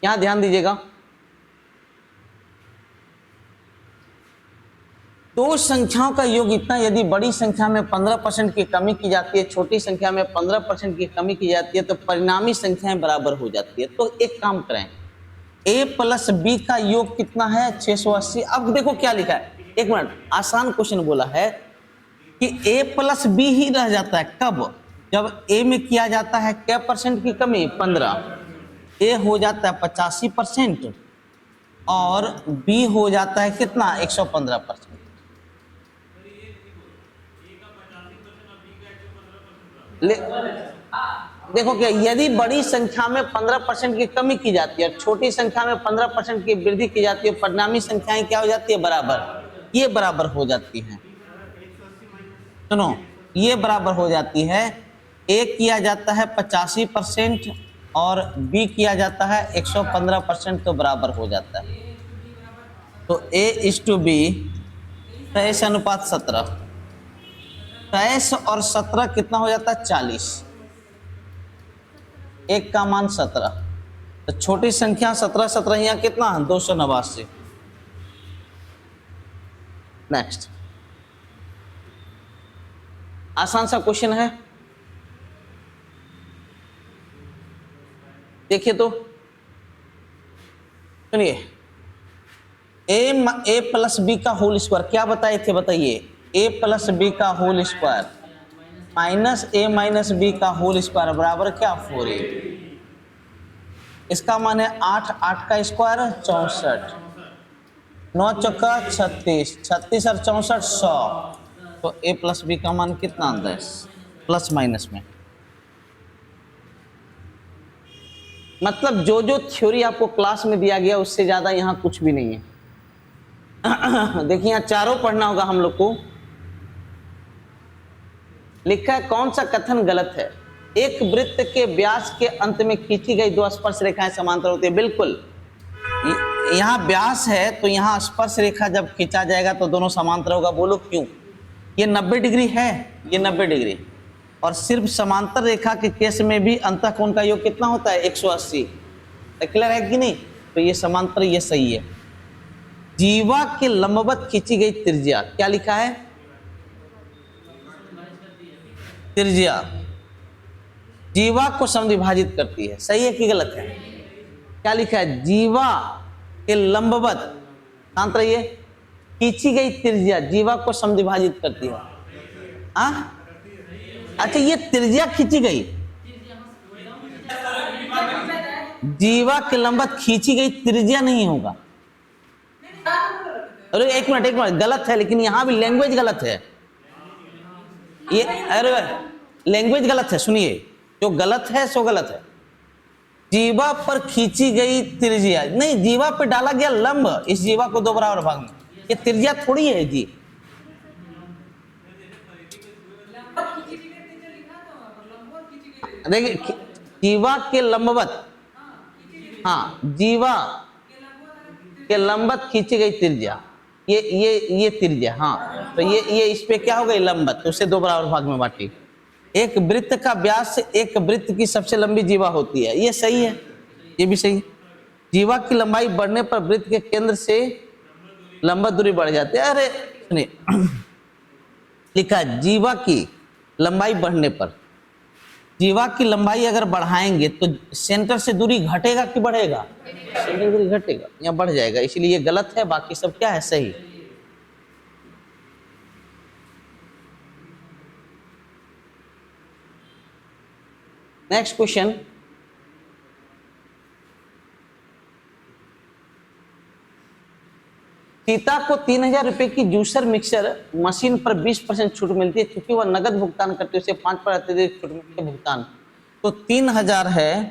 यहां ध्यान दीजिएगा, दो संख्याओं का योग इतना, यदि बड़ी संख्या में 15% की कमी की जाती है, छोटी संख्या में 15% की कमी की जाती है, तो परिणामी संख्याएं बराबर हो जाती है। तो एक काम करें, a प्लस बी का योग कितना है 680। अब देखो क्या लिखा है, एक मिनट, आसान क्वेश्चन बोला है कि a प्लस बी ही रह जाता है। कब? जब a में किया जाता है क्या परसेंट की कमी, 15, a हो जाता है 85% और b हो जाता है कितना 115%। देखो क्या, यदि बड़ी संख्या में 15% की कमी की जाती है और छोटी संख्या में 15% की वृद्धि की जाती है, परिणामी संख्याएं क्या हो जाती है, बराबर। ये बराबर हो जाती हैं, सुनो, ये बराबर हो जाती है। ए किया जाता है 85% और बी किया जाता है 115%, तो बराबर हो जाता है। तो ए इज टू बी 23:17, 23 और 17 कितना हो जाता है 40, एक का मान 17, तो छोटी संख्या 17 17 यहाँ कितना 289। नेक्स्ट, आसान सा क्वेश्चन है, देखिए तो सुनिए, ए प्लस बी का होल स्क्वायर क्या बताए थे, बताइए। ए प्लस बी का होल स्क्वायर माइनस ए माइनस बी का होल स्क्वायर बराबर क्या 4a। इसका मान है 8, 8 का स्क्वायर 64, 9 चौका 36, 36 और 64 100, तो a प्लस बी का मान कितना 10, प्लस माइनस में। मतलब जो जो थ्योरी आपको क्लास में दिया गया उससे ज्यादा यहाँ कुछ भी नहीं है। देखिए यहाँ चारों पढ़ना होगा हम लोग को। लिखा है कौन सा कथन गलत है, एक वृत्त के व्यास के अंत में खींची गई दो स्पर्श रेखाएं समांतर होती है। बिल्कुल, यहाँ व्यास है तो यहाँ स्पर्श रेखा जब खींचा जाएगा तो दोनों समांतर होगा। बोलो क्यों? ये 90 डिग्री है, ये 90 डिग्री, और सिर्फ समांतर रेखा के केस में भी अंतःकोण का योग कितना होता है 180। क्लियर है कि नहीं? तो ये समांतर, ये सही है। जीवा के लंबवत खींची गई त्रिज्या, क्या लिखा है, त्रिज्या जीवा को समद्विभाजित करती है। सही है कि गलत है? क्या लिखा है, जीवा के लंबवत, शांत रहिए, खींची गई त्रिज्या जीवा को समद्विभाजित करती है। अच्छा, ये त्रिज्या खींची गई, जीवा के लंबवत खींची गई त्रिज्या नहीं होगा। अरे एक मिनट गलत है, लेकिन यहां भी लैंग्वेज गलत है। ये अरे लैंग्वेज गलत है, सुनिए, जो गलत है सो गलत है। जीवा पर खींची गई त्रिज्या नहीं, जीवा पर डाला गया लंब, इस जीवा को दो बराबर भाग में, ये त्रिज्या थोड़ी है जी। देखिए, जीवा के लंबवत, हाँ, जीवा के लंबवत खींची गई त्रिज्या, ये त्रिज्या, हाँ, तो ये इस पे क्या हो गई लंबवत, तो उसे दो बराबर भाग में बांटी। एक वृत्त का व्यास से एक वृत्त की सबसे लंबी जीवा होती है, ये सही है, ये भी सही है। जीवा की लंबाई बढ़ने पर वृत्त के केंद्र से लंबवत दूरी बढ़ जाती है। अरे सुनिए, लिखा है जीवा की लंबाई बढ़ने पर, जीवा की लंबाई अगर बढ़ाएंगे तो सेंटर से दूरी घटेगा कि बढ़ेगा, सेंटर से दूरी घटेगा, यहाँ बढ़ जाएगा, इसलिए ये गलत है, बाकी सब क्या है सही। नेक्स्ट क्वेश्चन, सीता को 3000 रुपए की जूसर मिक्सर मशीन पर 20% छूट मिलती है, क्योंकि वह नगद भुगतान करती है, उसे 5% अतिरिक्त छूट मिलती है भुगतान। तो 3000 है,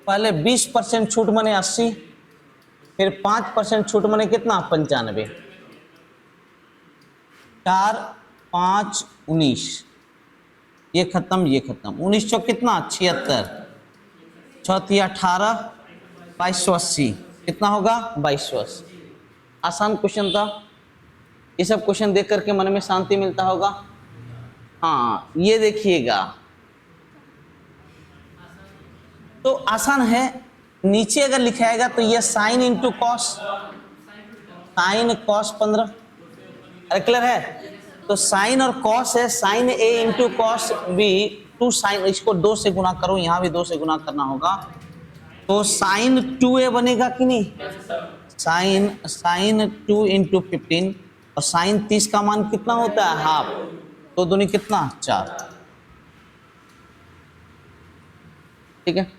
पहले 20% छूट मने 80, फिर 5% छूट मने कितना 95, 4 5 19, ये खत्म, ये खत्म, 1900 कितना 76, 6 18, 2280, कितना होगा 2280। आसान क्वेश्चन था, ये सब क्वेश्चन देख करके मन में शांति मिलता होगा। हाँ, ये देखिएगा तो आसान है, नीचे अगर लिखाएगा तो ये sine into cos, sine cos 15, अरे क्लियर है? तो साइन और कॉस है, sine A into cos B, two sine, इसको 2 से गुना करो, यहां भी 2 से गुना करना होगा, तो साइन 2a बनेगा कि नहीं? साइन 2 इंटू 15, और साइन 30 का मान कितना होता है? हाफ, तो दूनी कितना? 4। ठीक है,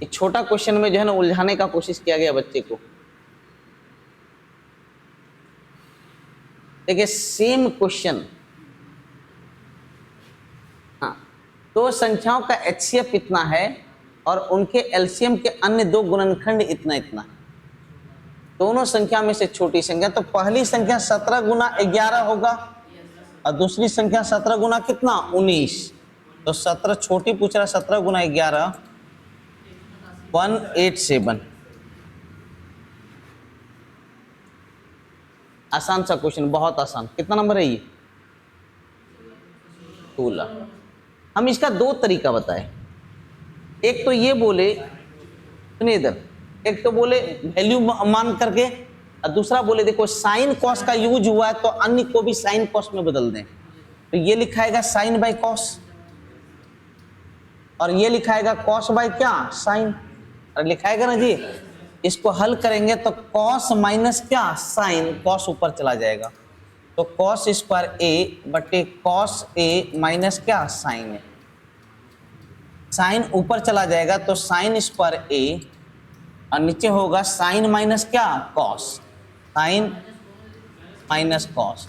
एक छोटा क्वेश्चन में जो है ना उलझाने का कोशिश किया गया बच्चे को। देखिए सेम क्वेश्चन, हाँ, दो संख्याओं का HCF इतना है और उनके एलसीएम के अन्य दो गुणनखंड इतना इतना, दोनों संख्या में से छोटी संख्या, तो पहली संख्या 17 गुना 11 होगा और दूसरी संख्या 17 गुना कितना? 19। तो 17 छोटी पूछ रहा, 17 गुना 11 187। आसान सा क्वेश्चन, बहुत आसान। कितना नंबर है ये? 16। हम इसका 2 तरीका बताए, एक तो ये बोले, सुनिए इधर, एक तो बोले वैल्यू मान करके, और दूसरा बोले देखो साइन कॉस का यूज हुआ है तो अन्य को भी साइन कॉस में बदल दें, तो ये लिखाएगा साइन बाय कॉस और ये लिखाएगा कॉस बाय क्या? साइन, और लिखाएगा ना जी। इसको हल करेंगे तो कॉस माइनस क्या? साइन, कॉस ऊपर चला जाएगा, तो कॉस स्क्वायर ए बटे कॉस ए माइनस क्या? साइन ए, साइन ऊपर चला जाएगा तो साइन स्क्वायर ए, और नीचे होगा साइन माइनस क्या? Cos, sine minus cos.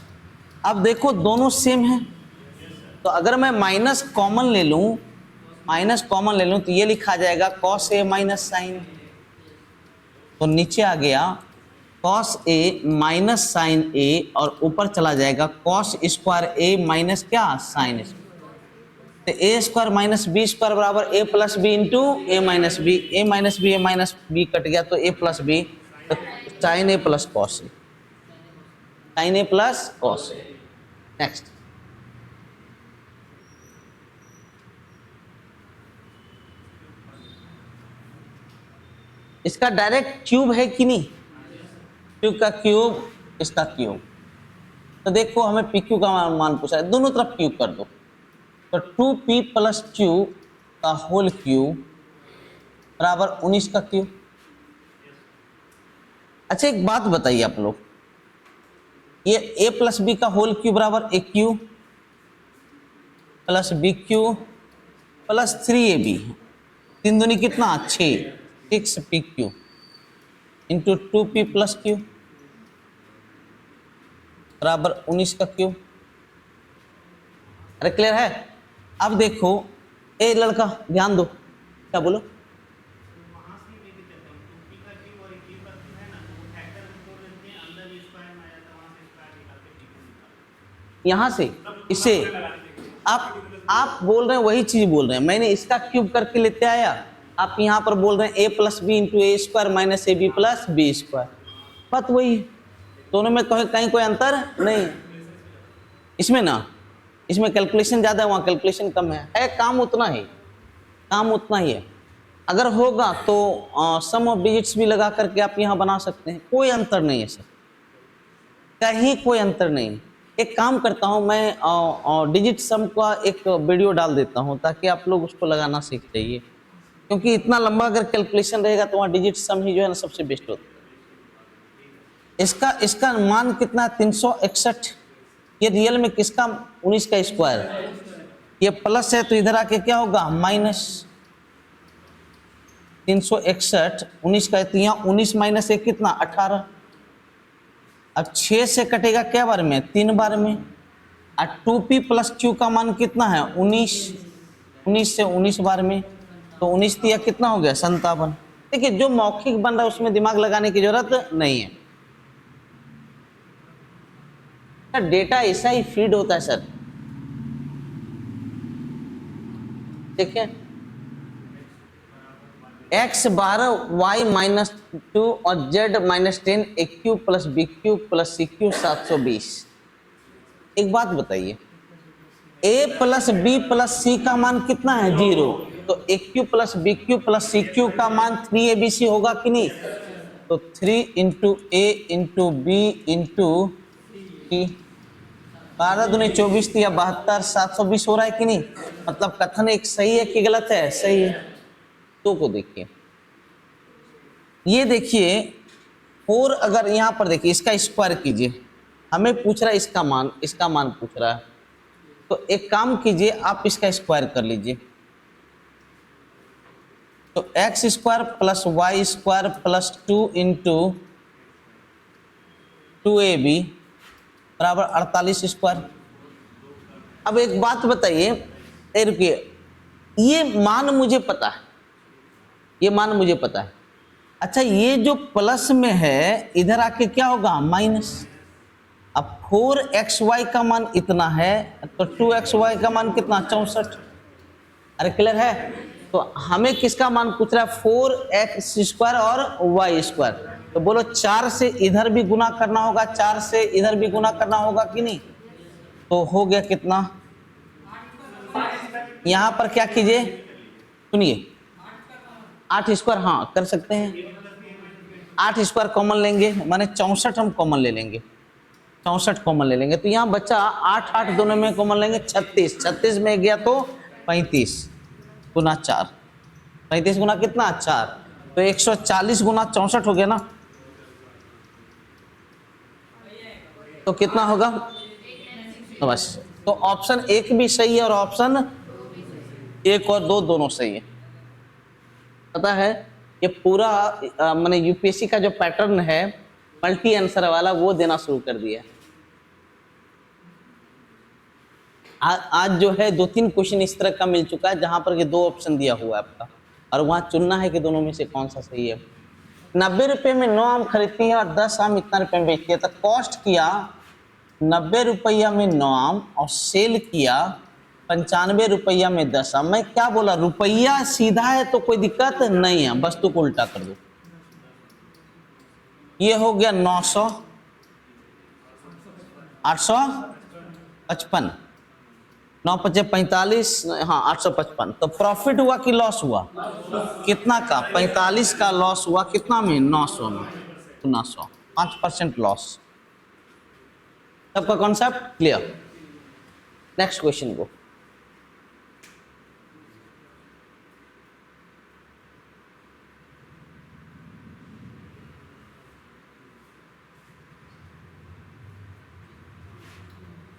अब देखो दोनों सेम है, तो अगर मैं माइनस कॉमन ले लूं, तो ये लिखा जाएगा कॉस ए माइनस साइन, तो नीचे आ गया कॉस ए माइनस साइन ए, और ऊपर चला जाएगा कॉस स्क्वायर ए माइनस क्या? Sine square. तो ए स्क्वायर माइनस बी स्क्वायर बराबर ए प्लस बी इंटू ए माइनस बी, ए माइनस बी कट गया तो ए प्लस बी, तो sign A plus cos A, sign A plus cos A. Next, इसका डायरेक्ट क्यूब है कि नहीं? क्यूब का क्यूब, इसका क्यूब, तो देखो हमें पी क्यू का मान पूछा है, दोनों तरफ क्यूब कर दो, तो 2p प्लस क्यू का होल क्यूब बराबर 19 का क्यूब। अच्छा एक बात बताइए आप लोग, ये a प्लस बी का होल क्यूब बराबर A cube plus B cube plus 3ab, 3 दूनी कितना? 6p Q into 2p plus Q बराबर 19 का क्यूब। अरे क्लियर है? अब देखो, ए लड़का ध्यान दो, क्या बोलो? यहां से इसे आप बोल रहे हैं वही चीज बोल रहे हैं, मैंने इसका क्यूब करके लेते आया, आप यहां पर बोल रहे हैं A plus B into A square minus A B plus B square, बात वही, दोनों में कहीं कोई अंतर नहीं। इसमें ना, इसमें कैलकुलेशन ज़्यादा है, वहाँ कैलकुलेशन कम है, काम उतना ही, काम उतना ही है। अगर होगा तो सम ऑफ डिजिट्स भी लगा करके आप यहाँ बना सकते हैं, कोई अंतर नहीं है सर, कहीं कोई अंतर नहीं। एक काम करता हूँ मैं, डिजिट सम का एक वीडियो डाल देता हूँ ताकि आप लोग उसको लगाना सीख जाइए, क्योंकि इतना लंबा अगर कैलकुलेशन रहेगा तो वहाँ डिजिट सम ही जो है ना सबसे बेस्ट होता है। इसका मान कितना? 361। ये रियल में किसका? 19 का स्क्वायर, ये प्लस है तो इधर आके क्या होगा? माइनस 361, 19 का, तो यहाँ 19 माइनस 1 कितना? 18। अब 6 से कटेगा क्या बार में? 3 बार में, और 2p प्लस क्यू का मान कितना है? 19, 19 से 19 बार में, तो 19 दिया कितना हो गया? 57। देखिए जो मौखिक बन रहा है उसमें दिमाग लगाने की जरूरत नहीं है, डेटा ऐसा ही फीड होता है सर। देखिए x 12 y माइनस 2 और z minus 10 A cube plus B cube plus C cube 720। एक बात बताइए, a plus B plus C का मान कितना है? 0, तो A cube plus B cube plus C cube का मान 3abc होगा कि नहीं? तो 3 into A into B into 60, 12 दूनी 24 या 72, 720 हो रहा है कि नहीं? मतलब कथन एक सही है कि गलत है? सही है। तो को देखिए, ये देखिए 4, अगर यहां पर देखिए इसका स्क्वायर कीजिए, हमें पूछ रहा है इसका मान पूछ रहा है, तो एक काम कीजिए आप इसका स्क्वायर कर लीजिए, तो X square plus Y square plus 2 into 2ab बराबर 48 स्क्वायर। अब एक बात बताइए, रुकिए, ये मान मुझे पता है, ये मान मुझे पता है। अच्छा, ये जो प्लस में है इधर आके क्या होगा? माइनस। अब 4xy का मान इतना है, तो 2xy का मान कितना? 64। अरे क्लियर है? तो हमें किसका मान पूछ रहा है? 4x स्क्वायर और वाई स्क्वायर। तो बोलो 4 से इधर भी गुना करना होगा, 4 से इधर भी गुना करना होगा कि नहीं? तो हो गया कितना? यहां पर क्या कीजिए, सुनिए, 8 स्क्वायर, हाँ कर सकते हैं, 8 स्क्वायर कॉमन लेंगे, माने 64 हम कॉमन ले लेंगे, 64 कॉमन ले लेंगे, तो यहाँ बच्चा 8 8 दोनों में कॉमन लेंगे, 36, 36 में गया तो 35 गुना 4, 35 गुना कितना? 4, तो 140 गुना 64 हो गया ना, तो कितना होगा? तो बस, तो ऑप्शन 1 भी सही है और ऑप्शन 1 और 2 दोनों सही है। पता है ये पूरा मैंने यूपीएससी का जो पैटर्न है मल्टी आंसर वाला वो देना शुरू कर दिया है। आज जो है 2-3 क्वेश्चन इस तरह का मिल चुका है जहां पर के 2 ऑप्शन दिया हुआ है आपका, और वहां चुनना है कि दोनों में से कौन सा सही है। 90 रुपए में 9 आम खरीदती है और 10 आम इतना रुपए में बेचती है, तो कॉस्ट किया 90 रुपया में 9 आम और सेल किया 95 रुपया में 10 आम। मैं क्या बोला, रुपया सीधा है तो कोई दिक्कत नहीं है, वस्तु को उल्टा कर दो। ये हो गया 900, 855, 9 पचे 45, हाँ 855। तो प्रॉफिट हुआ कि लॉस हुआ? कितना का? 45 का लॉस हुआ, कितना में? 900 में, 900, 5% लॉस। सबका कॉन्सेप्ट क्लियर? नेक्स्ट क्वेश्चन को,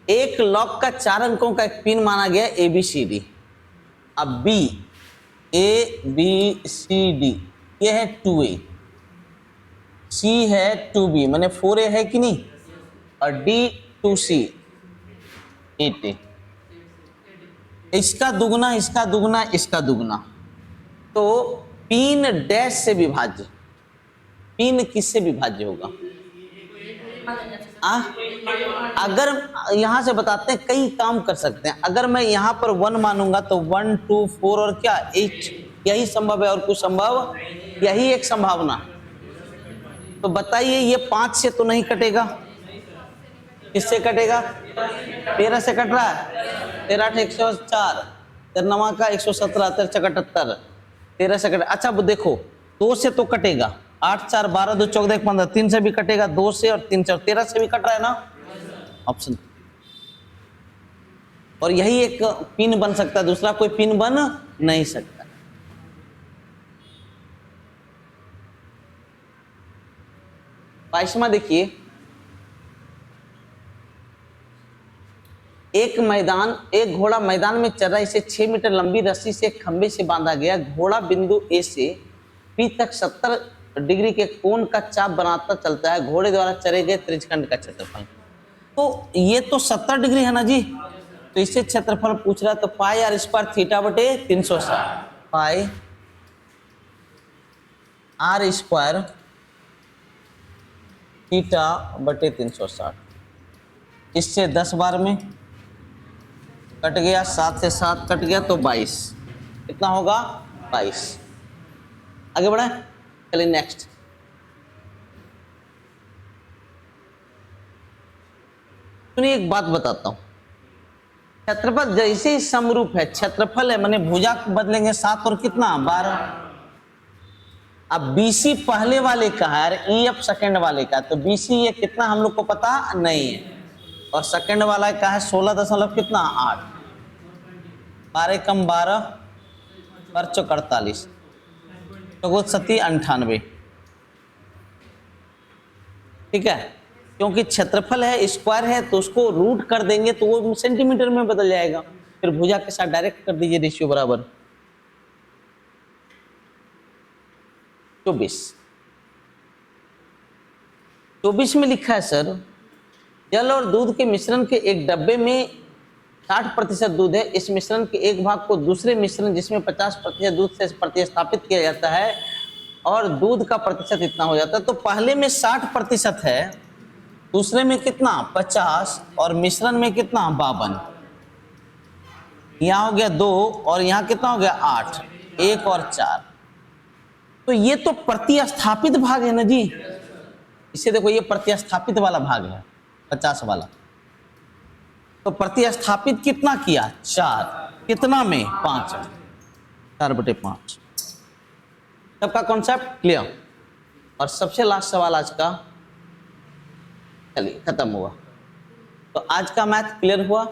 एक लॉक का 4 अंकों का एक पिन माना गया ABCD। अब B ABCD ये है 2A, C है 2B माने 4A है कि नहीं, और D 2C 8A। इसका दुगना, इसका दुगना, इसका दुगना, तो पिन डैश से विभाज्य। पिन किससे विभाज्य होगा? अगर यहां से बताते हैं कई काम कर सकते हैं। अगर मैं यहां पर 1 मानूंगा तो 1 2 4 और क्या 8, यही संभव है और कुछ संभव, यही एक संभावना। तो बताइए ये 5 से तो नहीं कटेगा, किससे कटेगा? 13 से कट रहा है, 13 8 104, 9 का 117, 13 78, 13 से कट। अच्छा वो देखो 2 से तो कटेगा, 8 4 12 2 14 1 15, 3 से भी कटेगा, 2 से और 3 से और 13 से भी कट रहा है ना, ऑप्शन। और यही एक पिन बन सकता है, दूसरा कोई पिन बन नहीं सकता। बाईसवां देखिए, एक घोड़ा मैदान में चल रहा है, इसे 6 मीटर लंबी रस्सी से खंबे से बांधा गया। घोड़ा बिंदु ए से बी तक 70 डिग्री के कोण का चाप बनाता चलता है। घोड़े द्वारा चले गए त्रिज्यखंड का क्षेत्रफल। तो ये तो 70 डिग्री है ना जी, तो इससे क्षेत्रफल पूछ रहा है, तो पाई आर स्क्वायर थीटा बटे 360, पाई आर स्क्वायर थीटा बटे 360। इससे 10 बार में कट गया, 7 से 7 कट गया, तो 22। कितना होगा? 22। आगे बढ़े, चलिए नेक्स्ट। सुनिए एक बात बताता हूं, क्षेत्रफल जैसे ही समरूप है, क्षेत्रफल है माने भुजा बदलेंगे 7 और कितना 12। अब BC पहले वाले का है और EF सेकंड वाले का, तो BC ये कितना हम लोग को पता नहीं है, और सेकंड वाला क्या है 16 दशमलव कितना 8, 12 कम 12, 12 48, चौगुत 7 98। ठीक है, क्योंकि क्षेत्रफल है स्क्वायर है तो उसको रूट कर देंगे तो वो सेंटीमीटर में बदल जाएगा। फिर भुजा के साथ डायरेक्ट कर दीजिए रेशियो बराबर 24। 24 में लिखा है सर, जल और दूध के मिश्रण के एक डब्बे में 60% दूध है, इस मिश्रण के एक भाग को दूसरे मिश्रण जिसमें 50% दूध से प्रतिस्थापित किया जाता है और दूध का प्रतिशत इतना हो जाता है। तो पहले में 60% है, दूसरे में कितना 50 और मिश्रण में कितना 52। यहाँ हो गया 2 और यहाँ कितना हो गया 8, 1 और 4। तो ये तो प्रतिस्थापित भाग है ना जी, इसे देखो ये प्रतिस्थापित वाला भाग है 50 वाला। तो प्रतिस्थापित कितना किया 4, कितना में 5, 4/5। सबका कॉन्सेप्ट क्लियर। और सबसे लास्ट सवाल आज का, चलिए खत्म हुआ। तो आज का मैथ क्लियर हुआ।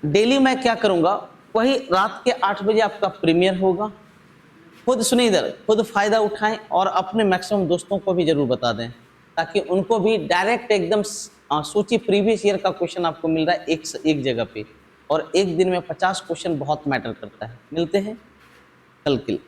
डेली मैं क्या करूंगा, वही रात के 8 बजे आपका प्रीमियर होगा। खुद सुनिए इधर, खुद फायदा उठाएं और अपने मैक्सिमम दोस्तों को भी जरूर बता दें ताकि उनको भी डायरेक्ट एकदम सूची प्रीवियस ईयर का क्वेश्चन आपको मिल रहा है एक जगह पे, और एक दिन में 50 क्वेश्चन बहुत मैटर करता है। मिलते हैं कल के लिए।